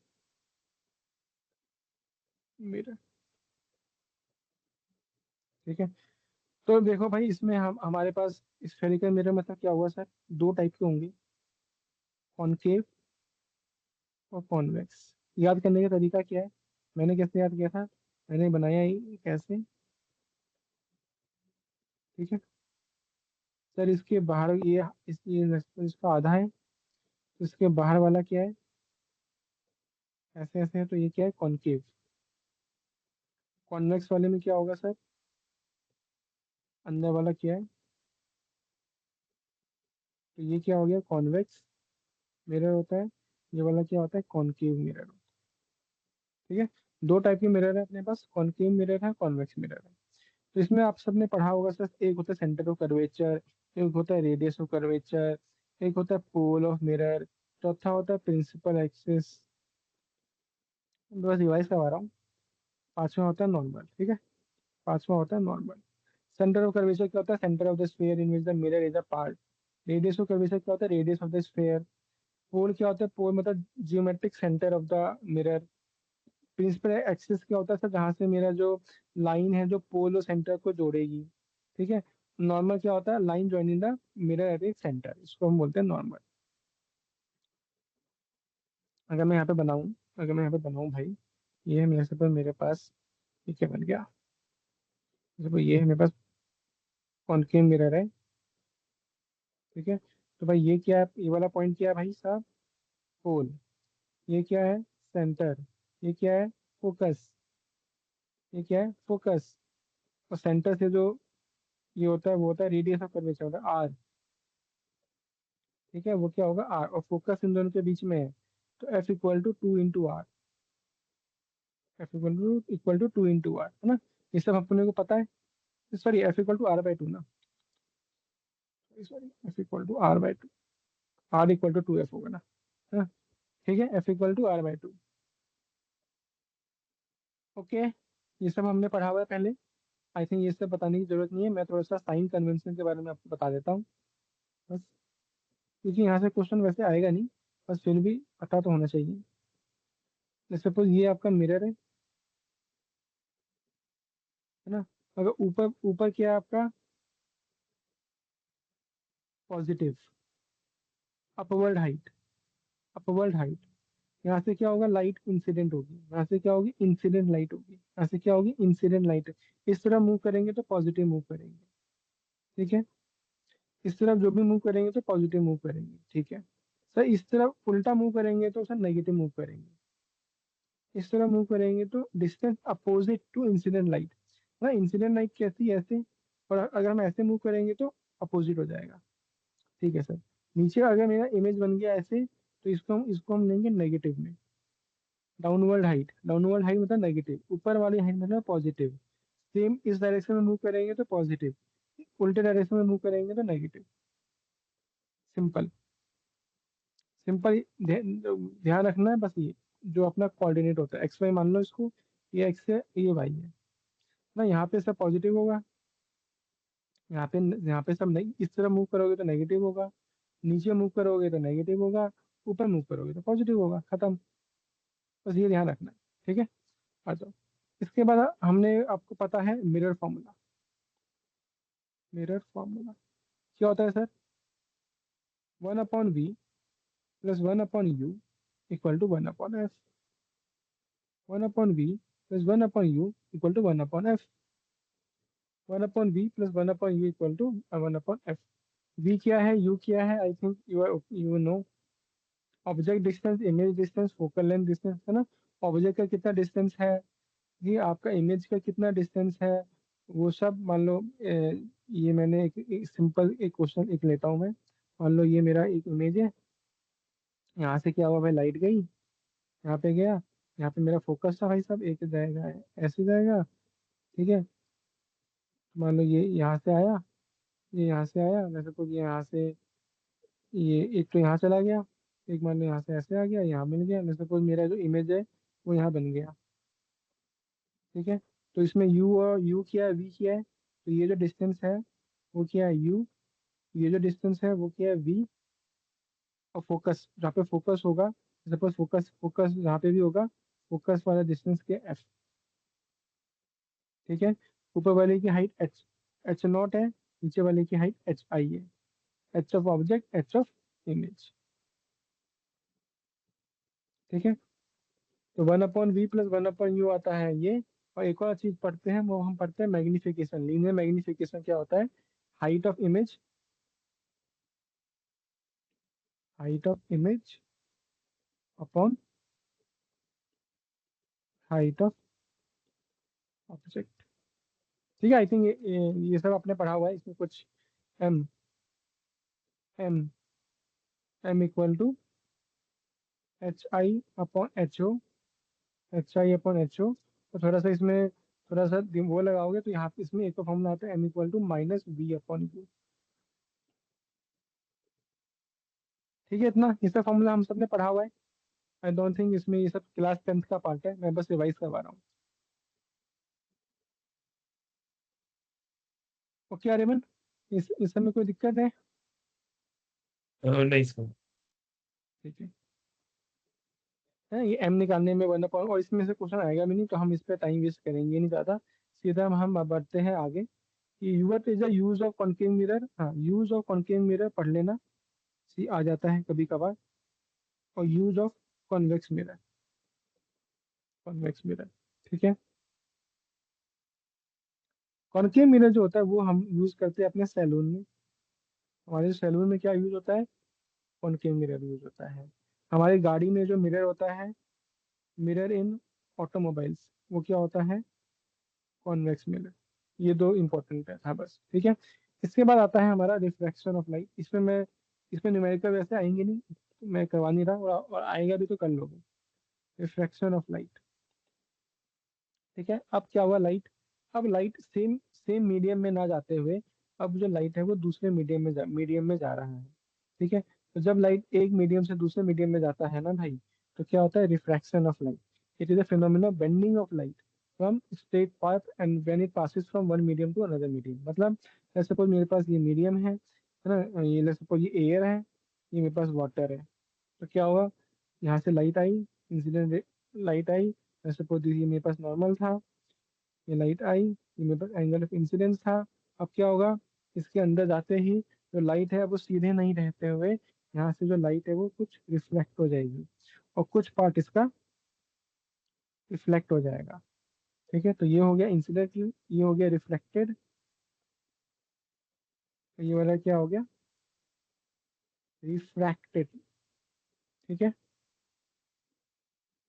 मिरर, ठीक है। तो देखो भाई, इसमें हम हमारे पास स्फेरिकल मिरर मतलब क्या हुआ सर, दो टाइप के होंगे, कॉनकेव और कॉन्वेक्स। याद करने का तरीका क्या है, मैंने कैसे याद किया था, मैंने बनाया ही कैसे। ठीक है सर, इसके बाहर इसका आधा है, तो इसके बाहर वाला क्या है, ऐसे ऐसे है, तो ये क्या है, कॉनकेव। कॉन्वेक्स वाले में क्या होगा सर, अंदर वाला क्या है, तो ये क्या हो गया, कॉन्वेक्स मिरर होता है। ये वाला क्या होता है, कॉनकेव मिरर। ठीक है, दो टाइप के मिरर है अपने पास, कॉनकेव मिरर है, कॉन्वेक्स मिरर है। तो इसमें आप सबने पढ़ा होगा सर, एक होता है सेंटर ऑफ कर्वेचर, एक होता है रेडियस ऑफ कर्वेचर, एक होता है पोल ऑफ मिरर, चौथा होता है प्रिंसिपल एक्सिस। बस रिवाइज करवा रहा हूँ। पांचवा होता है नॉर्मल। ठीक है, पांचवा होता है नॉर्मल। सेंटर ऑफ कर्वेचर क्या होता है, centre of the sphere in which the mirror is a part. Radius of curvature क्या होता है, radius of the sphere. Pole क्या होता है, पोल मतलब geometric centre of the mirror. Principal axis क्या होता है सर, जहाँ से मेरा जो लाइन है जो पोल और सेंटर को जोड़ेगी। ठीक है, नॉर्मल क्या होता है, line joining the mirror at it centre, इसको हम बोलते हैं नॉर्मल। अगर मैं यहाँ पे बनाऊँ अगर मैं यहाँ पे बनाऊँ भाई, ये है मेरे से पर मेरे पास, ये क्या बन गया, देखो ये है मेरे पास कॉनकेव मिरर है। ठीक है, तो भाई ये क्या है, ये वाला पॉइंट क्या है भाई साहब, पोल। ये क्या है, सेंटर। ये क्या है, फोकस। ये क्या है, फोकस। और सेंटर से जो ये होता है वो होता है रेडियस ऑफ कर्वेचर, होता है आर। ठीक है, वो क्या होगा, आर, और फोकस इन दोनों के बीच में है, तो F=2 × R। F=2 × R, है ना। ये सब अपने को पता है। सॉरी, F=R/2 ना, सॉरी, F=R/2, R=2F होगा ना, है ना। ठीक है, F=R/2। ओके, ये सब हमने पढ़ा हुआ है पहले। आई थिंक ये सब बताने की जरूरत नहीं है, मैं थोड़ा सा साइन कन्वेंशन के बारे में आपको बता देता हूँ बस, क्योंकि यहाँ से क्वेश्चन वैसे आएगा नहीं, बस फिर भी पता तो होना चाहिए। जैसे सपोज ये आपका मिरर है ना। अगर ऊपर ऊपर क्या है आपका, positive, upward height, upward height. यहाँ से क्या होगा, लाइट इंसिडेंट होगी, यहाँ से क्या होगी, इंसिडेंट लाइट होगी, यहाँ से क्या होगी, इंसिडेंट लाइट। इस तरह मूव करेंगे तो पॉजिटिव मूव करेंगे। ठीक है, इस तरफ जो भी मूव करेंगे तो पॉजिटिव मूव करेंगे। ठीक है सर, इस तरफ उल्टा मूव करेंगे तो सर नेगेटिव मूव करेंगे। इस तरह मूव करेंगे तो distance opposite to incident light, ना इंसिडेंट लाइट कैसी है, ऐसे। और अगर हम ऐसे मूव करेंगे तो अपोजिट हो जाएगा। ठीक है सर, नीचे अगर मेरा इमेज बन गया ऐसे, तो इसको हम लेंगे नेगेटिव में। डाउनवर्ड हाइट मतलब नेगेटिव, ऊपर वाली हाइट मतलब पॉजिटिव। सेम इस डायरेक्शन में मूव करेंगे तो पॉजिटिव, उल्टे डायरेक्शन में मूव करेंगे तो नेगेटिव। Simple, simple. ध्यान रखना है बस ये, जो अपना कोऑर्डिनेट होता है एक्स वाई मान लो इसको, ये एक्स है ये वाई है ना। यहाँ पे सब पॉजिटिव होगा, यहाँ पे सब नहीं, इस तरह मूव करोगे तो नेगेटिव होगा, नीचे मूव करोगे तो नेगेटिव होगा, ऊपर मूव करोगे तो पॉजिटिव होगा, खत्म। बस ये ध्यान रखना है। ठीक है, आ जाओ। इसके बाद हमने आपको पता है मिरर फॉर्मूला। मिरर फॉर्मूला क्या होता है sir, 1/V plus 1/U equal to 1/F। 1/V plus 1/U equal to 1/F। 1/V plus 1/U equal to 1/F। V क्या है, U क्या है, I think you know. Object distance, image distance, focal length distance, है ना। ऑब्जेक्ट का कितना डिस्टेंस है, ये आपका इमेज का कितना डिस्टेंस है, वो सब मान लो ये मैंने एक सिंपल एक क्वेश्चन एक लेता हूँ मैं। मान लो ये मेरा एक इमेज है। यहाँ से क्या हुआ भाई, लाइट गई, यहाँ पे गया, यहाँ पे मेरा फोकस था भाई साहब, एक जाएगा ऐसे जाएगा। ठीक है, मान लो ये यहाँ से आया, ये यहाँ से आया, मैं सपोज यहाँ से ये एक तो यहाँ चला गया, एक मान लो यहाँ से ऐसे आ गया, यहाँ मिल गया, मैं सपोज मेरा जो इमेज है वो यहाँ बन गया। ठीक है, तो इसमें यू और यू क्या है, वी क्या है, तो ये जो डिस्टेंस है वो क्या है, यू, ये जो डिस्टेंस है वो क्या है, वी, और फोकस जहाँ पे फोकस होगा, सपोज फोकस फोकस जहाँ पे भी होगा, फोकस वाला डिस्टेंस क्या है, एफ। ठीक है, ऊपर वाले की हाइट एच, एच नॉट है, नीचे वाले की हाइट एच आई है। H of object, H of image. ठीक है, तो 1/v+1/u आता है ये। और एक और चीज पढ़ते हैं, वो हम पढ़ते हैं मैग्निफिकेशन। लीनियर मैग्निफिकेशन क्या होता है, height of image, height of image upon height of object. ठीक है, आई थिंक ये सब आपने पढ़ा हुआ है, इसमें कुछ m m m equal to h i upon h o, h i upon h o. तो थोड़ा सा इसमें थोड़ा सा वो लगाओगे तो यहाँ पे इसमें एक तो फॉर्मूला आता है, m equal to minus v upon u. ठीक है, इतना इसका फॉर्मूला हम सब ने पढ़ा हुआ है। आई डोंट थिंक इसमें ये सब क्लास 10th का पार्ट है, मैं बस रिवाइज करवा रहा हूँ। ओके आर्यमन, इस समय कोई दिक्कत है? नहीं सर। ठीक है, ये एम निकालने में 1 और इसमें से क्वेश्चन आएगा भी नहीं, तो हम इस पर टाइम वेस्ट करेंगे नहीं ज़्यादा। सीधा हम अब बढ़ते हैं आगे कि what is the use of concave mirror. हाँ, यूज ऑफ कॉन्केव मिरर पढ़ लेना, सी आ जाता है कभी कभार। और use of convex mirror, convex mirror. ठीक है, कॉन्केव मिरर जो होता है वो हम यूज करते हैं अपने सैलून में। हमारे सैलून में क्या यूज होता है, कॉन्केव मिरर यूज होता है। हमारी गाड़ी में जो मिरर होता है, मिरर इन ऑटोमोबाइल्स, वो क्या होता है, कॉन्वेक्स मिरर। ये दो इंपॉर्टेंट है था बस। ठीक है, इसके बाद आता है हमारा रिफ्रैक्शन ऑफ लाइट। इसमें न्यूमेरिकल वैसे आएंगे नहीं, तो मैं करवा नहीं रहा, और आएगा भी तो कर लोगे। Refraction of light. ठीक है, अब क्या हुआ, लाइट, अब लाइट सेम सेम मीडियम में ना जाते हुए, अब जो लाइट है वो दूसरे मीडियम में जा रहा है। ठीक है, तो जब लाइट एक मीडियम से दूसरे मीडियम में जाता है ना भाई, तो क्या होता है, refraction of light. It is a phenomena bending of light from straight path and when it passes from one medium to another medium. मतलब लेट्स सपोज मेरे पास ये मीडियम है ना, ये लेट्स सपोज ये एयर है, ये मेरे पास वाटर है। तो क्या हुआ, यहाँ से light I, incident light I, let's suppose ये मेरे पास नॉर्मल था, ये लाइट आई, ये मेरे पास एंगल ऑफ इंसिडेंस था। अब क्या होगा, इसके अंदर जाते ही जो लाइट है वो सीधे नहीं रहते हुए, यहाँ से जो लाइट है वो कुछ रिफ्लेक्ट हो जाएगी, और कुछ पार्ट इसका रिफ्लेक्ट हो जाएगा। ठीक है, तो ये हो गया इंसिडेंट, ये हो गया रिफ्लेक्टेड, तो ये वाला क्या हो गया, रिफ्रैक्टेड। ठीक है,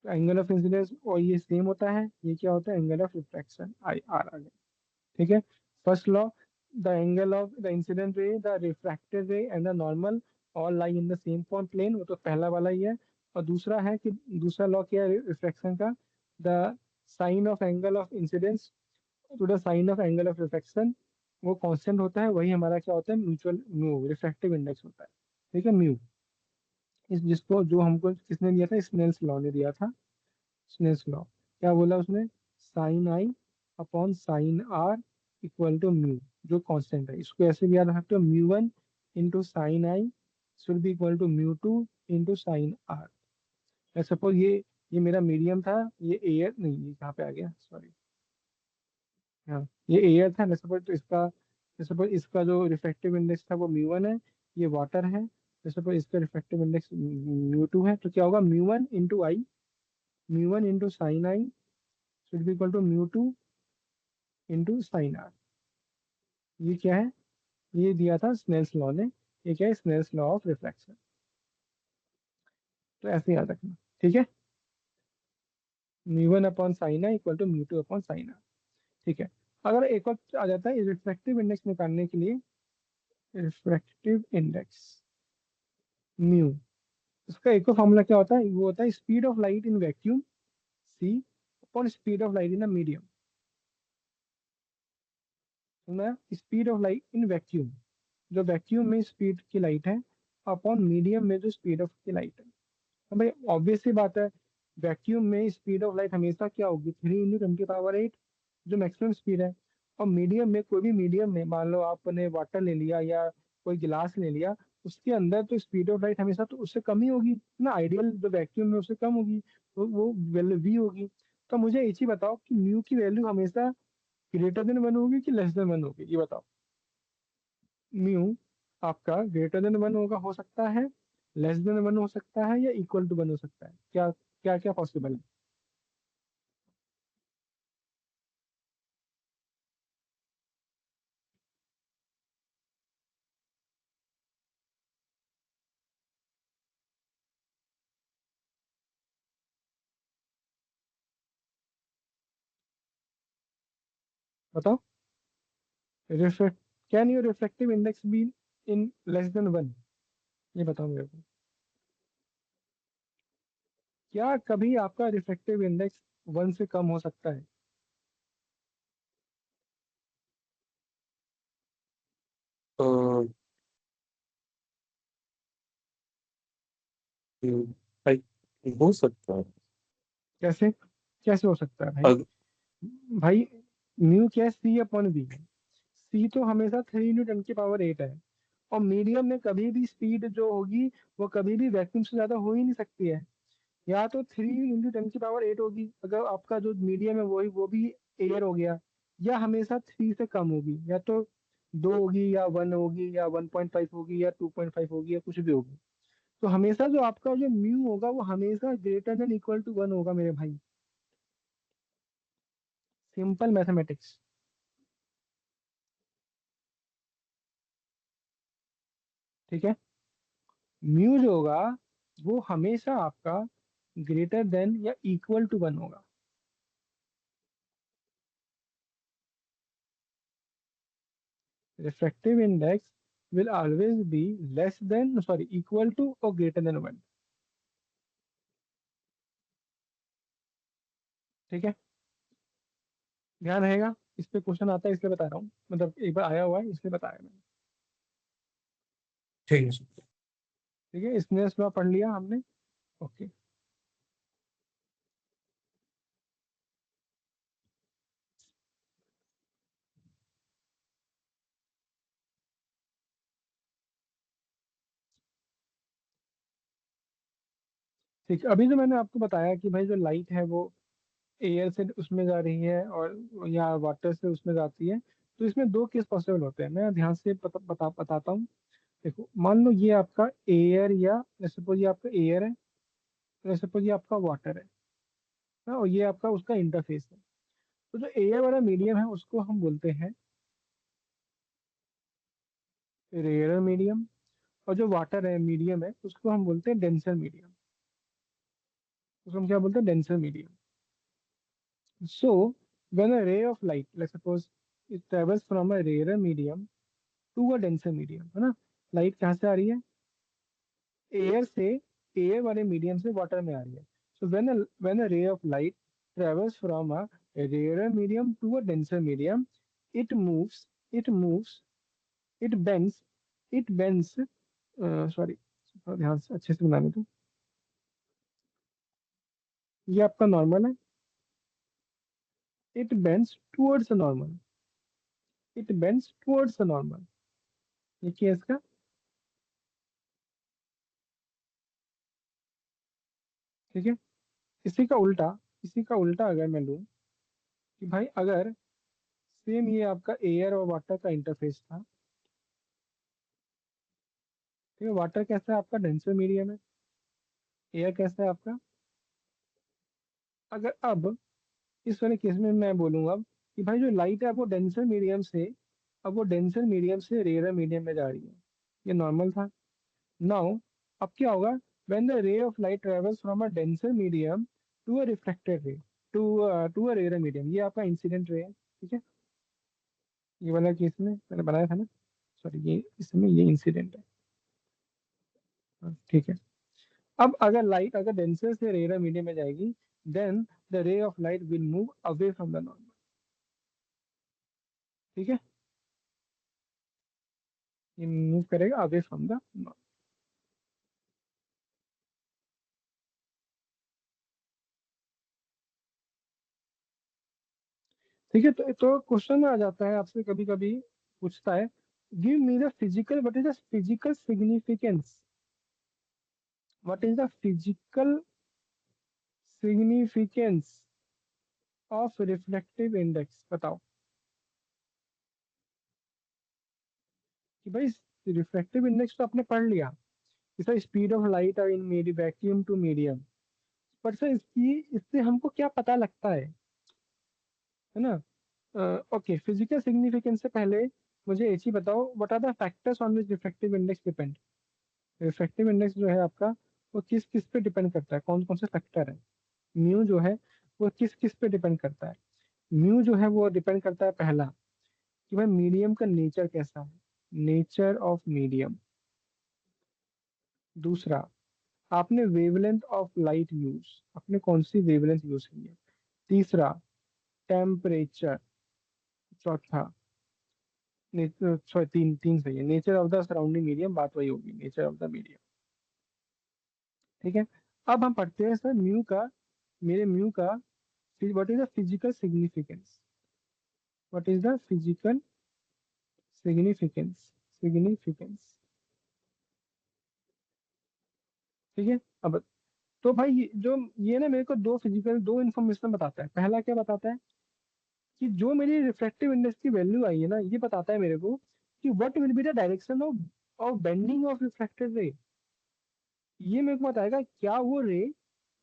तो एंगल ऑफ इंसिडेंस और ये सेम होता है, ये क्या होता है, angle of refraction, I R आ गया। ठीक है, first law, the angle of the incident ray, the refracted ray and the normal all lie in the same plane, वो तो पहला वाला ही है। और दूसरा है कि दूसरा लॉ क्या है रिफ्रैक्शन का, the sine of angle of incidence to the sine of angle of refraction, वो कांस्टेंट होता है, वही हमारा क्या होता है, म्यूचुअल म्यू, रिफ्रैक्टिव इंडेक्स होता है। ठीक है, म्यू, इस जिसको जो हमको किसने दिया था, स्नेल्स लॉ ने दिया था। स्नेल्स लॉ क्या बोला उसने, sine i upon sine r equal to mu, जो कांस्टेंट है, इसको ऐसे भी याद रख सकते हो, mu 1 into sine i should be equal to mu 2 into sine r. Suppose ये मेरा मीडियम था, ये एयर नहीं, ये कहाँ पे आ गया, सॉरी, हाँ, ये एयर था, सपोज तो इसका, सपोज इसका जो रिफ्रैक्टिव इंडेक्स था वो म्यू 1 है, ये वाटर है, सपोज इसका रिफ्रैक्टिव इंडेक्स म्यू 2 है, तो क्या होगा, mu one into sine i should be equal to mu 2 into sine r. ये क्या है, ये दिया था स्नेल्स लॉ ने, ये क्या है, स्नेल्स लॉ ऑफ रिफ्रैक्शन। तो ऐसे याद रखना। ठीक है, mu 1 upon sine i equal to mu 2 upon sine r. ठीक है, अगर एक और आ जाता है रिफ्रैक्टिव इंडेक्स निकालने के लिए, रिफ्रैक्टिव इंडेक्स म्यू, इसका एक और फॉर्मूला क्या होता है, वो होता है speed of light in vacuum c upon speed of light in a medium. Speed of light in vacuum, जो वैक्यूम में स्पीड की लाइट है, अपॉन मीडियम में जो स्पीड ऑफ की लाइट है। अब भाई ऑब्वियस सी बात है, वैक्यूम में स्पीड ऑफ लाइट हमेशा क्या होगी, 3 × 10⁸ जो मैक्सिमम स्पीड है। और मीडियम में, कोई भी मीडियम में, मान लो आपने वाटर ले लिया या कोई गिलास ले लिया, उसके अंदर तो स्पीड ऑफ लाइट हमेशा तो उससे कम ही होगी ना, आइडियल जो वैक्यूम में उससे कम होगी, तो वो वैल्यू वी होगी। तो मुझे एक चीज बताओ कि म्यू की वैल्यू हमेशा ग्रेटर देन 1 होगी कि लेस देन 1 होगी, ये बताओ। म्यू आपका ग्रेटर देन 1 होगा, हो सकता है, लेस देन 1 हो सकता है, या इक्वल टू 1 हो सकता है, क्या क्या क्या पॉसिबल है, बताओ। Reflect can your reflective index be in less than 1, ये बताओ मेरे को। क्या कभी आपका रिफ्लेक्टिव इंडेक्स 1 से कम हो सकता है? अ, भाई हो सकता है। कैसे, कैसे हो सकता है भाई? अग, भाई म्यू क्या है, सी अपॉन बी है। सी तो हमेशा 3 × 10⁸ है, और मीडियम में कभी भी स्पीड जो होगी वो कभी भी वैक्यूम से ज्यादा हो ही नहीं सकती है। या तो 3 × 10⁸ होगी अगर आपका जो मीडियम है वही वो भी एयर हो गया, या हमेशा 3 से कम होगी, या तो 2 होगी, या 1 होगी, या 1.5 होगी, या 2.5 होगी, या कुछ भी होगी। तो हमेशा जो आपका जो म्यू होगा वो हमेशा ग्रेटर देन इक्वल टू 1 होगा मेरे भाई। Simple mathematics. ठीक है, म्यू जो होगा वो हमेशा आपका ग्रेटर देन या इक्वल टू 1 होगा। Refractive index will always be less than, sorry, equal to or greater than 1। ठीक है, ध्यान रहेगा। इस पे क्वेश्चन आता है इसलिए बता रहा हूँ, मतलब एक बार आया हुआ है इसलिए बताया मैंने। ठीक है सर। ठीक है, स्नेल्स लॉ पढ़ लिया हमने। ओके। ठीक है, अभी जो मैंने आपको बताया कि भाई जो लाइट है वो एयर से उसमें जा रही है और या वाटर से उसमें जाती है, तो इसमें दो केस पॉसिबल होते हैं, मैं ध्यान से बताता हूँ। देखो, मान लो ये आपका एयर, या सपोज ये आपका एयर है, सपोज ये आपका वाटर है ना, और ये आपका उसका इंटरफेस है। तो जो एयर वाला मीडियम है उसको हम बोलते हैं रेयर मीडियम, और जो वाटर है मीडियम है उसको हम बोलते हैं डेंसर मीडियम। उसको हम क्या बोलते हैं, denser medium. So when a ray of light, let's suppose it travels from a rare medium to a denser medium, है ना, लाइट कहाँ से आ रही है, एयर से, एयर वाले मीडियम से वाटर में आ रही है। सो when a ray of light travels from a rare medium to a denser medium, it moves it moves it bends it bends sorry, ध्यान से अच्छे से बनाने दो। ये आपका नॉर्मल है, it bends towards normal, it bends towards normal. ये क्या है इसका? ठीक है, इसी का उल्टा, इसी का उल्टा अगर मैं लूँ कि भाई अगर सेम ये आपका एयर और वाटर का इंटरफेस था, ठीक है, वाटर कैसा है आपका, डेंसर मीडियम है, एयर कैसा है आपका। अगर अब इस वाले केस में मैं बोलूंगा अब कि भाई जो लाइट है वो डेंसर मीडियम से, अब वो डेंसर मीडियम से रेयर मीडियम में जा रही है, ये नॉर्मल था। नाउ अब क्या होगा, when the ray of light travels from a denser medium to a reflected ray, to to a rare medium, ये आपका इंसिडेंट रे है। ठीक है, ये वाला केस में मैंने बनाया था ना, सॉरी ये इसमें ये इंसिडेंट है। हाँ, ठीक है। अब अगर लाइट अगर डेंसर से रेयर मीडियम में जाएगी, then the ray of light will move away from the normal. ठीक है, ये मूव करेगा अवे फ्रॉम द नॉर्मल। ठीक है, तो क्वेश्चन में आ जाता है आपसे कभी कभी पूछता है, give me the physical what is the physical significance, what is the physical significance of reflective index, बताओ। कि भाई रिफ्लेक्टिव इंडेक्स तो आपने पढ़ लिया, इसका स्पीड ऑफ लाइट इन मेरी वैक्यूम टू मीडियम, पर सर इसकी इससे हमको क्या पता लगता है ना। ओके, फिजिकल सिग्निफिकेंस से पहले मुझे एक चीज बताओ, what are the factors on which reflective index depend. Reflective index जो है आपका, वो किस किस पे डिपेंड करता है, कौन कौन से फैक्टर है। म्यू जो है वो किस किस पे डिपेंड करता है। म्यू जो है वो डिपेंड करता है पहला, कि भाई मीडियम का नेचर कैसा है, नेचर ऑफ मीडियम। दूसरा, आपने वेवलेंथ ऑफ लाइट यूज, आपने कौन सी वेवलेंथ यूज की है। तीसरा, टेम्परेचर। चौथा, सॉरी तीन तीन सही है, nature of the surrounding medium, बात वही होगी, नेचर ऑफ द मीडियम। ठीक है, अब हम पढ़ते हैं सर म्यू का, मेरे म्यू का what is the physical significance, what is the physical significance, significance. ठीक है, अब तो भाई जो ये ना मेरे को दो फिजिकल दो इंफॉर्मेशन बताता है। पहला क्या बताता है, कि जो मेरी रिफ्लेक्टिव इंडेक्स की वैल्यू आई है ना, ये बताता है मेरे को कि what will be the direction of bending of reflected ray. ये मेरे को बताएगा क्या वो रे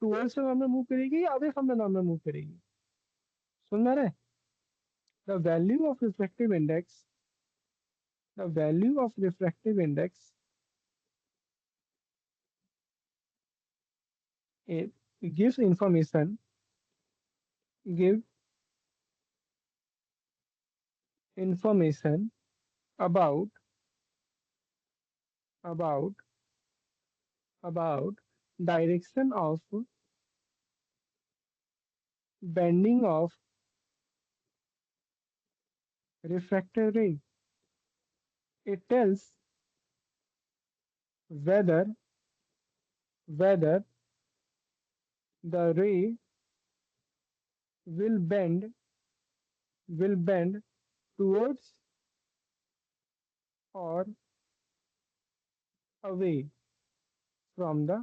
टुवर्ड्स द नॉर्मल मूव करेगी या away from the normal move करेगी। सुन रहा है, the value of reflective index, the value of reflective index gives give information about about about direction of bending of refracted ray. It tells whether the ray will bend towards or away from the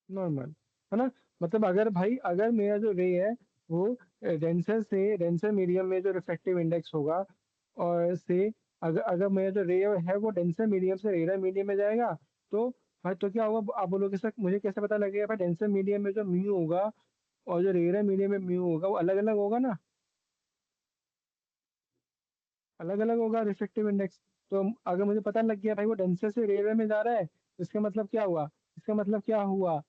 normal, है ना। मतलब अगर भाई अगर मेरा जो रे है वो डेंसर मीडियम में जो रिफ्लेक्टिव इंडेक्स होगा, और से अगर अगर मेरा जो रे है वो डेंसर मीडियम से रेयर मीडियम में जाएगा, तो भाई तो क्या होगा, आप बोलोगे सर मुझे कैसे पता लगेगा, भाई डेंसर मीडियम में जो म्यू होगा और जो रेयर मीडियम में म्यू होगा वो अलग अलग होगा ना, अलग अलग होगा रिफ्लेक्टिव इंडेक्स। तो अगर मुझे पता लग गया भाई वो डेंसर से रेयर में जा रहा है, तो इसका मतलब क्या हुआ, इसका मतलब क्या हुआ,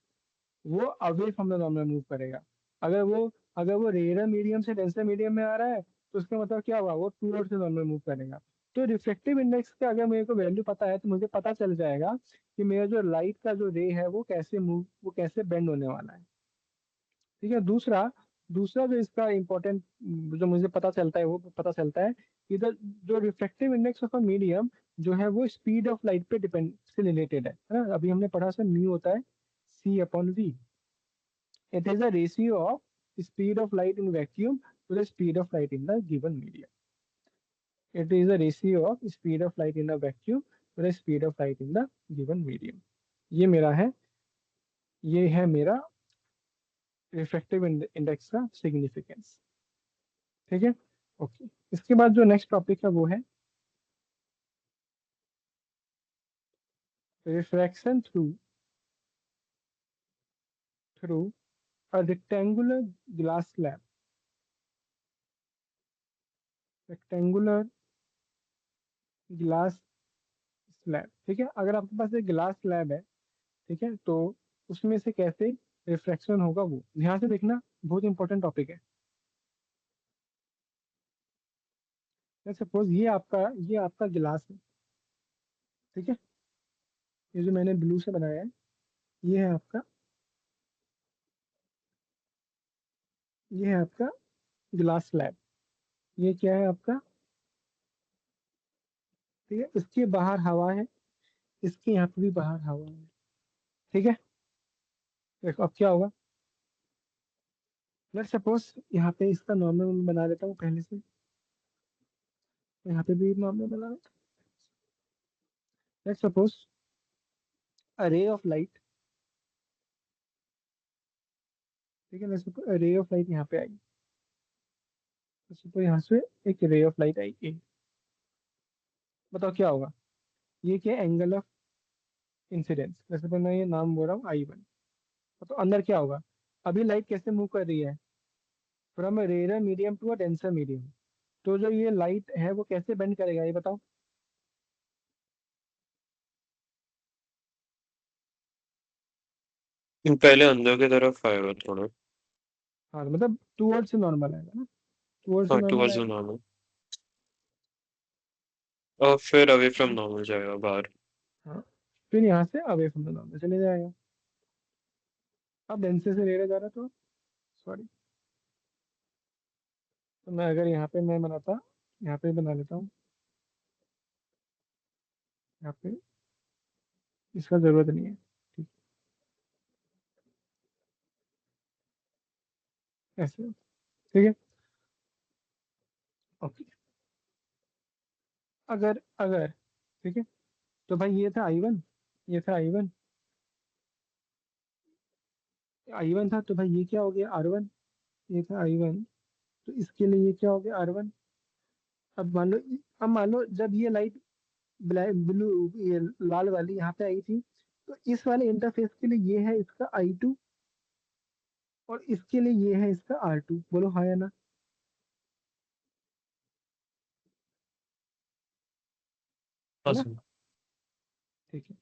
वो away from the normal move करेगा। अगर वो अगर वो रेयर मीडियम से डेंसर मीडियम में आ रहा है, तो उसका मतलब क्या हुआ, वो टूवर्ड से नॉर्मल मूव करेगा। तो रिफ्लेक्टिव इंडेक्स का अगर मेरे को वैल्यू पता है, तो मुझे पता चल जाएगा कि मेरा जो लाइट का जो रे है वो कैसे बेंड होने वाला है। ठीक है, दूसरा दूसरा जो इसका इम्पोर्टेंट जो मुझे पता चलता है, वो पता चलता है कि जो reflective index of a medium जो है वो स्पीड ऑफ लाइट पे डिपेंड से रिलेटेड है ना। अभी हमने पढ़ा सर म्यू होता है C/V। It is a ratio of speed of light in vacuum to the speed of light in the given medium. It is a ratio of speed of light in a vacuum to the speed of light in the given medium. ये मेरा है, ये है मेरा रिफ्लेक्टिव इंडेक्स का सिग्निफिकेंस। ठीक है, ओके। इसके बाद जो नेक्स्ट टॉपिक है वो है refraction through a rectangular glass slab, rectangular glass slab. ठीक है, अगर आपके पास एक ग्लास स्लैब है, ठीक है, तो उसमें से कैसे रिफ्रैक्शन होगा वो ध्यान से देखना, बहुत इंपॉर्टेंट टॉपिक है। सपोज ये आपका गिलास है, ठीक है। ये जो मैंने ब्लू से बनाया है, ये है आपका ये है आपका ग्लास स्लैब। ये क्या है आपका, ठीक है। इसके बाहर हवा है, इसके यहाँ पे भी बाहर हवा है, ठीक है। देखो अब क्या होगा। लेट सपोज यहाँ पे इसका नॉर्मल बना लेता हूँ पहले से। यहाँ पे भी नॉर्मल बना लेता हूँ। Let suppose a ray of light, ठीक है। लेट सपोज रे ऑफ लाइट यहाँ पे आई। सपोज यहाँ से एक रे ऑफ लाइट आई ए। बताओ क्या होगा। ये क्या एंगल ऑफ इंसिडेंस, जैसे तो मैं ये नाम बोल रहा हूँ I1। तो अंदर क्या होगा। अभी लाइट कैसे मूव कर रही है, from rare medium to a denser medium. तो जो ये लाइट है वो कैसे बेंड करेगा ये बताओ। पहले अंदर की तरफ आएगा थोड़ा। हाँ तो मतलब टूवर्ड्स नॉर्मल आएगा ना, टूवर्ड्स हाँ, नॉर्मल टुवर्ड्स द आएगा। नॉर्मल। और फिर अवे फ्रॉम नॉर्मल जाएगा बाहर। हाँ, फिर यहाँ से अवे फ्रॉम द नॉर्मल चले जाएगा। अब डेंसर से रेयर जा रहा तो सॉरी। तो मैं अगर यहाँ पे मैं बनाता, यहाँ पे बना लेता हूँ। यहाँ पे इसका जरूरत नहीं है, ठीक। ऐसे, ठीक है। ओके। अगर अगर ठीक है, तो भाई ये था I1, ये था I1, I1 था। तो भाई ये क्या हो गया R1, ये था I1। तो इसके लिए ये क्या हो गया R1। अब मान लो, जब ये लाइट ब्लैक ब्लू, ये लाल वाली यहाँ पे आई थी, तो इस वाले इंटरफेस के लिए ये है इसका I2, और इसके लिए ये है इसका R2। बोलो हाँ या ना। है हाँ ना, सर। ठीक है।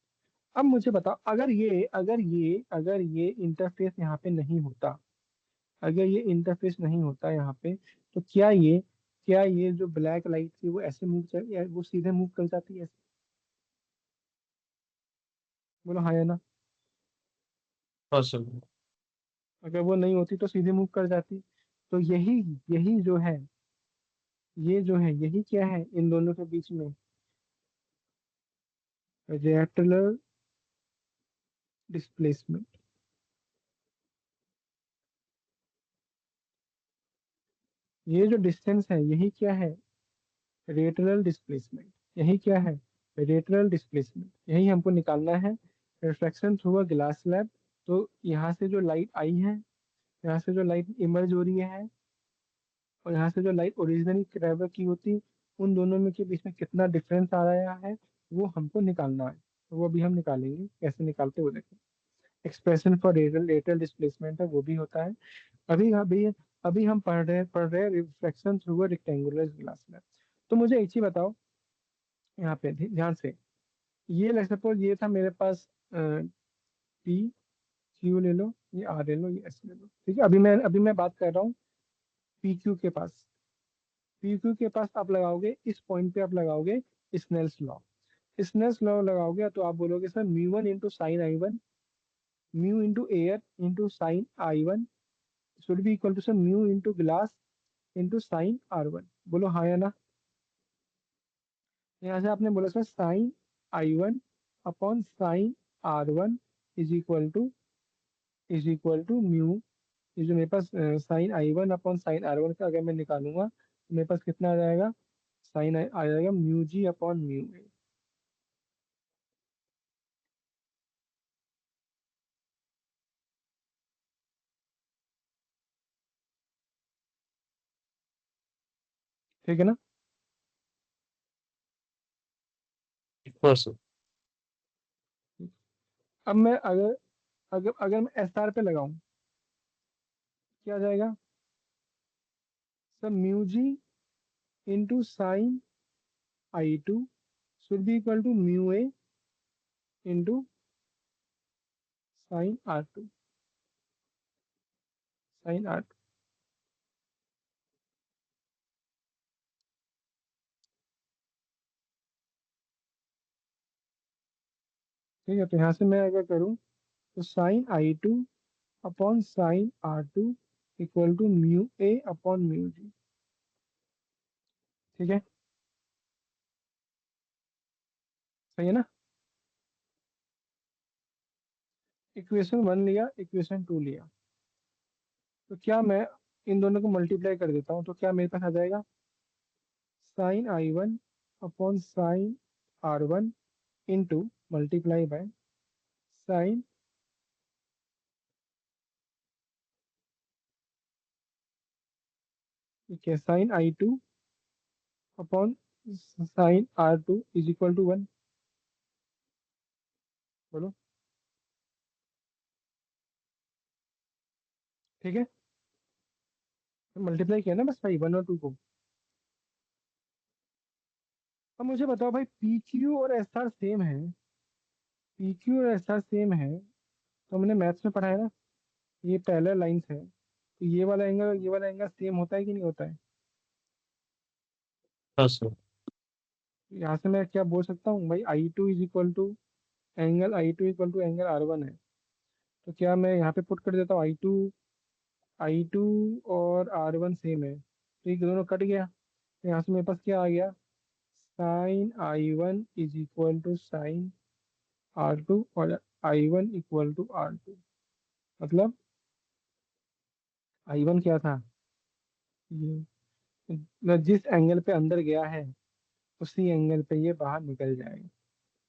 अब मुझे बताओ, अगर ये इंटरफेस यहाँ पे नहीं होता, अगर ये इंटरफेस नहीं होता यहाँ पे, तो क्या ये जो ब्लैक लाइट थी वो ऐसे मूव कर, या वो सीधे मूव कर जाती है ऐसे। बोलो हाँ या ना। हाँ सर। अगर वो नहीं होती तो सीधे मूव कर जाती। तो यही यही जो है, ये जो है यही क्या है इन दोनों के बीच में, रेक्टुलर डिस्प्लेसमेंट। ये जो डिस्टेंस है यही क्या है, रेटरल डिस्प्लेसमेंट। यही क्या है, रेटरल डिस्प्लेसमेंट। यही हमको निकालना है। Reflection through a glass slab. तो यहाँ से जो लाइट आई है, यहाँ से जो लाइट इमर्ज हो रही है, और यहाँ से जो लाइट ओरिजिनली ट्रेवल की होती, उन दोनों में के बीच में कितना डिफरेंस आ रहा है, वो हमको निकालना है। तो वो अभी हम निकालेंगे, कैसे निकालते वो देखें। एक्सप्रेशन फॉर रेटरल डिस्प्लेसमेंट है वो भी होता है। अभी अभी अभी हम पढ़ रहे हैं reflection through a rectangular glass slab. तो मुझे एक चीज बताओ, यहाँ पे ध्यान से। ये लेट सपोज ये था मेरे पास पी क्यू ले लो, ये आर ले लो, ये एस ले लो, ठीक है। अभी मैं बात कर रहा हूँ पी क्यू के पास। पी क्यू के पास आप लगाओगे, इस पॉइंट पे आप लगाओगे स्नेल्स लॉ। स्नेल्स लॉ लगाओगे तो आप बोलोगे सर म्यू1 into sine I1, mu into air into sine I1 should be equal to sir mu into glass into sine R1। बोलो हाँ या ना। यहाँ से आपने बोला sir sine I1 upon sine R1 is equal to mu. ये जो मेरे पास sign I1 upon sine R1 का अगर मैं निकालूंगा तो मेरे पास कितना आ जाएगा, साइन आ जाएगा mu G upon mu A. ठीक है ना। हाँ सर। अब मैं अगर अगर अगर मैं SR पे लगाऊं, क्या आ जाएगा sir, mu g into sine I2 should be equal to mu a into sine R2, sine R2। ठीक है, तो यहाँ से मैं अगर करूँ तो sine I two upon sine are two equal to mu A upon mu G. ठीक है, सही है ना। इक्वेशन वन लिया, इक्वेशन टू लिया, तो क्या मैं इन दोनों को मल्टीप्लाई कर देता हूँ तो क्या मेरे पास आ जाएगा sine I one upon sine r one into multiply by sine, ठीक है, sine I two upon sine are two is equal to one. बोलो। ठीक है, मल्टीप्लाई किया ना बस भाई वन और टू को। अब मुझे बताओ भाई, पी क्यू और एस आर सेम है, पी क्यू और एस आर सेम है, तो हमने मैथ्स में पढ़ा है ना, ये पैरेलल लाइंस है, तो ये वाला एंगल सेम होता है कि नहीं होता है। हाँ सर। यहाँ से मैं क्या बोल सकता हूँ भाई, I two is equal to angle I two equal to angle R one है, तो क्या मैं यहाँ पे पुट कर देता हूँ आई टू और आर वन सेम है, तो ये दोनों कट गया, तो यहाँ से मेरे पास क्या आ गया, sine I one is equal to sine are two, और I one equal to are two, मतलब आई वन क्या था, ये मतलब जिस एंगल पे अंदर गया है उसी एंगल पे ये बाहर निकल जाएगा।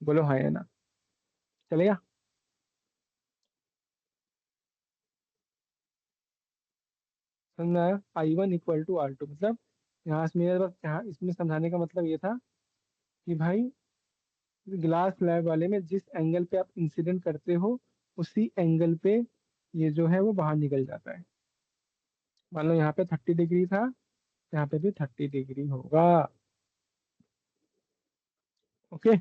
बोलो हाँ या ना, चलेगा। समझ में आया, i one equal to are two, मतलब यहाँ से मेरे पास यहाँ इसमें समझाने का मतलब ये था कि भाई ग्लास स्लैब वाले में जिस एंगल पे आप इंसिडेंट करते हो उसी एंगल पे ये जो है वो बाहर निकल जाता है। मान लो यहाँ पे 30 डिग्री था, यहाँ पे भी 30 डिग्री होगा। ओके।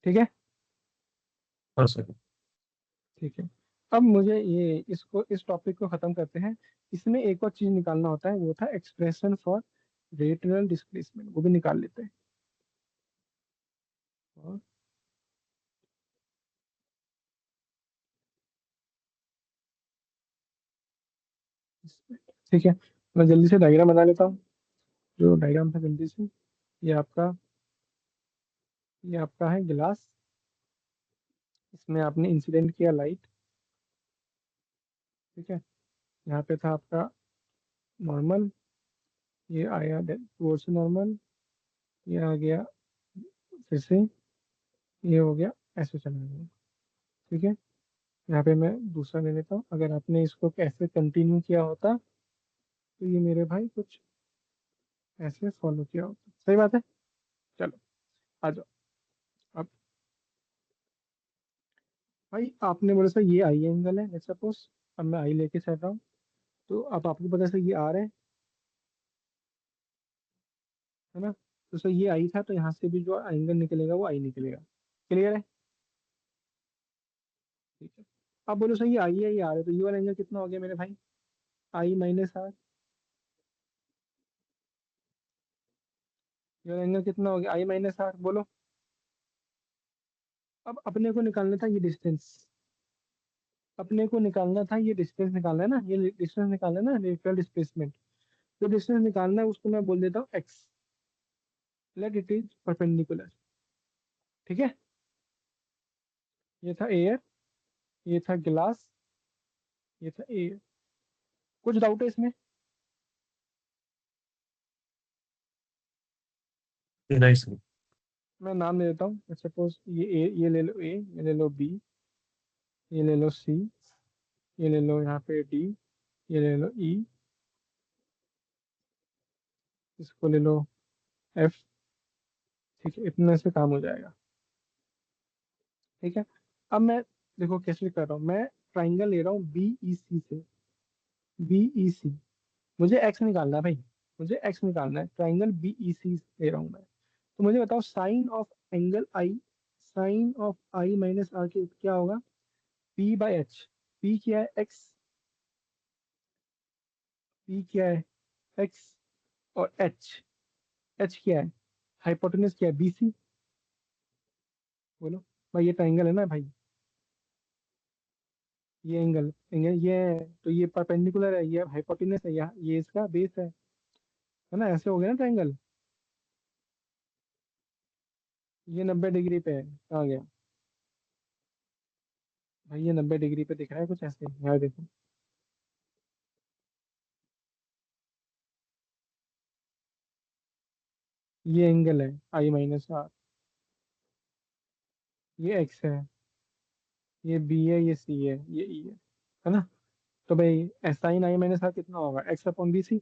ठीक है। हाँ सर। ठीक है, अब मुझे ये इसको इस टॉपिक को खत्म करते हैं। इसमें एक और चीज निकालना होता है, वो था एक्सप्रेशन फॉर रेटिनल डिस्प्लेसमेंट, वो भी निकाल लेते हैं। और ठीक है, मैं जल्दी से डायग्राम बना लेता हूँ। जो डायग्राम था जल्दी से, ये आपका ये आपका है गिलास, इसमें आपने इंसिडेंट किया लाइट। ठीक है, यहाँ पे था आपका नॉर्मल, ये आया टुवर्ड्स नॉर्मल, ये आ गया फिर से, ये हो गया, ऐसे चला गया। ठीक है, यहाँ पे मैं दूसरा ले लेता हूँ, अगर आपने इसको ऐसे कंटिन्यू किया होता तो ये मेरे भाई कुछ ऐसे फॉलो किया होता। सही बात है। चलो आ जाओ। अब भाई आपने बोला सर ये आई एंगल है, लेट्स सपोज, अब मैं आई लेके चल रहा हूँ, तो अब आपको पता सर ये आर है ना, तो सर ये आई था, तो यहाँ से भी जो एंगल निकलेगा वो आई निकलेगा। क्लियर है। ठीक है, अब बोलो सर ये आई है ये आर है, तो ये वाला एंगल कितना हो गया मेरे भाई, आई माइनस आर। ये वाला एंगल कितना हो गया, आई माइनस आर, बोलो। अब अपने को निकालना था ये डिस्टेंस, अपने को निकालना था ये डिस्टेंस निकालना है ना, ये डिस्टेंस निकालना है ना, लेटरल डिस्प्लेसमेंट। जो डिस्टेंस निकालना है उसको मैं बोल देता हूँ x, let it is perpendicular. ठीक है, ये था एयर, ये था गिलास, ये था एयर। कुछ डाउट है इसमें। नहीं सर। मैं नाम दे देता हूँ, सपोज ये ए, ये ले लो ए, ये ले लो बी, ये ले लो सी, ये ले लो यहाँ पे डी, ये ले लो ई, इसको ले लो एफ। ठीक है, इतने से काम हो जाएगा। ठीक है, अब मैं देखो कैसे कर रहा हूँ, मैं ट्राइंगल ले रहा हूँ बी ई सी से, बी ई सी, मुझे एक्स निकालना है भाई, मुझे एक्स निकालना है, ट्राइंगल बी ई सी ले रहा हूँ मैं। तो मुझे बताओ sine of angle i, sine of i minus r के क्या होगा, पी बाई एच। पी क्या है, एक्स, पी क्या है, एक्स, और एच, एच क्या है, हाइपोटेनस क्या है, BC। बोलो भाई, ये ट्राइंगल है ना भाई, ये एंगल एंगल ये है, तो ये परपेंडिकुलर है, ये हाइपोटेनस है, ये इसका बेस है ना, ऐसे हो गया ना ट्राइंगल। ये 90 डिग्री पे है, कहाँ गया भाई, ये 90 डिग्री पे दिख रहा है कुछ ऐसे, यार देखो, ये एंगल है I-R, ये एक्स है, ये बी है, ये सी है, ये ई है ना। तो भाई साइन I-R कितना होगा, X/BC,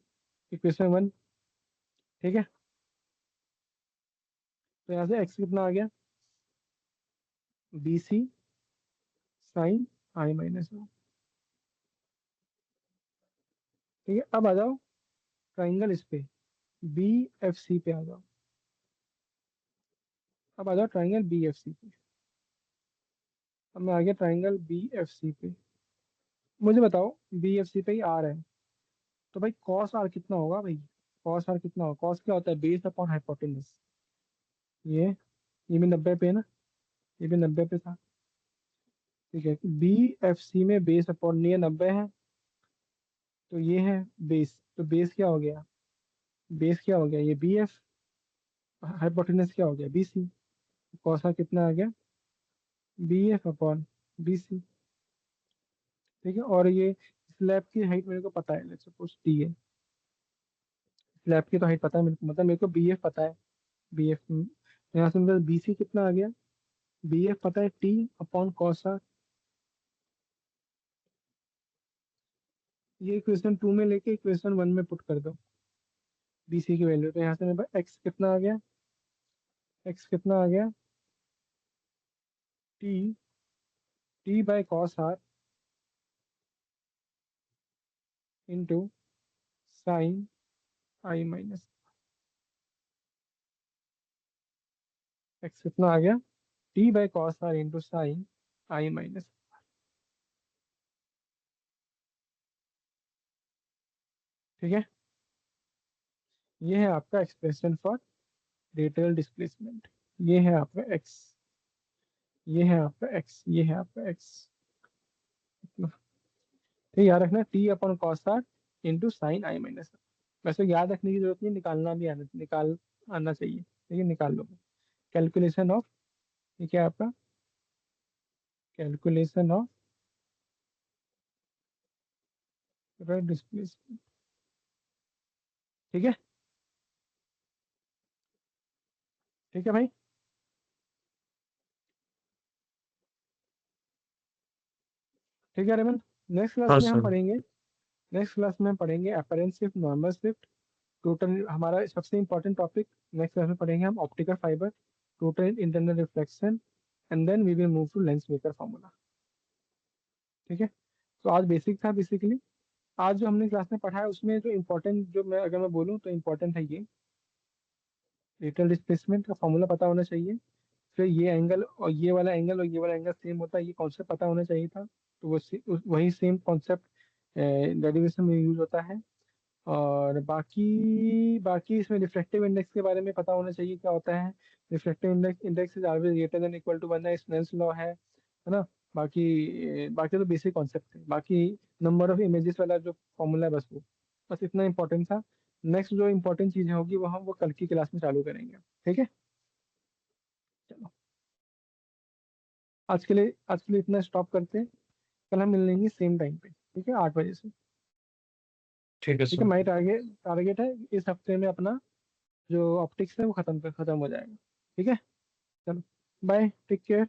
इक्वेशन 1। ठीक है, तो यहाँ से एक्स कितना आ गया, BC साइन I-R। ठीक है, अब आ जाओ ट्राइंगल इस पे, BFC पे आ जाओ। अब आ जाओ ट्राइंगल BFC पे। अब मैं आ गया ट्राइंगल BFC पे। मुझे बताओ, BFC पे ही आर है, तो भाई कॉस आर कितना होगा भाई, कॉस आर कितना होगा, कॉस क्या होता है, बेस अपॉन हाइपोटेनस। ये ये भी 90 पे है ना, ये भी 90 पे था। ठीक है, BFC में बेस अपॉन ये 90 है, तो ये है बेस, तो बेस क्या हो गया, बेस क्या हो गया, ये BF, हाइपोटेनस क्या हो गया, BC। कॉस आर कितना आ गया, BF/BC। ठीक है, और ये स्लैब की हाइट मेरे को पता है, लेट्स सपोज T है, स्लैब की तो हाइट पता है मेरे को, मतलब मेरे को BF पता है, BF। यहाँ से मेरा BC कितना आ गया, BF पता है T/cos r। ये इक्वेशन 2 में लेके इक्वेशन 1 में पुट कर दो BC की वैल्यू, तो यहाँ से मेरे पास x कितना आ गया, x कितना आ गया, T T/cos r into sine I-। x कितना आ गया, T/cos r into sine I-। ठीक है, ये है आपका एक्सप्रेशन फॉर रेडियल डिस्प्लेसमेंट। ये है आपका x, ये है आपका x, ये है आपका x। ठीक, याद रखना T/cos r into sine I-। वैसे याद रखने की जरूरत नहीं, निकालना भी आना चाहिए, लेकिन निकाल लो। कैलकुलेशन ऑफ, ये क्या है आपका, कैलकुलेशन ऑफ रेड डिस्प्लेसमेंट। ठीक है, ठीक है भाई। ठीक है रेमन, नेक्स्ट क्लास हाँ में हम सर। पढ़ेंगे, नेक्स्ट क्लास में हम पढ़ेंगे apparent shift, normal shift, total, हमारा सबसे इंपॉर्टेंट टॉपिक नेक्स्ट क्लास में पढ़ेंगे हम, optical fibre, total internal reflection, and then we will move to lens maker formula. ठीक है, तो आज बेसिक था बेसिकली। आज जो हमने क्लास में पढ़ा है उसमें जो इम्पोर्टेंट, जो मैं अगर मैं बोलूँ तो इम्पोर्टेंट है ये, लेटरल डिस्प्लेसमेंट का फॉर्मूला पता होना चाहिए, फिर ये एंगल और ये वाला एंगल और ये वाला एंगल सेम होता है, ये कॉन्सेप्ट पता होना चाहिए था, तो वही सेम कॉन्सेप्ट डेरिवेशन में यूज होता है। और बाकी बाकी इसमें रिफ्लेक्टिव इंडेक्स के बारे में पता होना चाहिए, क्या होता है reflective index, index is always greater than equal to 1 है, स्नेल्स लॉ है ना। बाकी तो बेसिक कॉन्सेप्ट है, बाकी नंबर ऑफ इमेजेस वाला जो फॉर्मूला है, बस इतना इंपॉर्टेंट था। नेक्स्ट जो इंपॉर्टेंट चीजें होगी वो हम वो कल की क्लास में चालू करेंगे। ठीक है, चलो, आज के लिए इतना स्टॉप करते हैं, कल हम मिल लेंगे सेम टाइम पे, ठीक है, 8 बजे से। ठीक है ठीक है, सर। माई टारगेट टारगेट है इस हफ्ते में अपना जो ऑप्टिक्स है वो खत्म हो जाएगा। ठीक है, चलो, बाय, टेक केयर।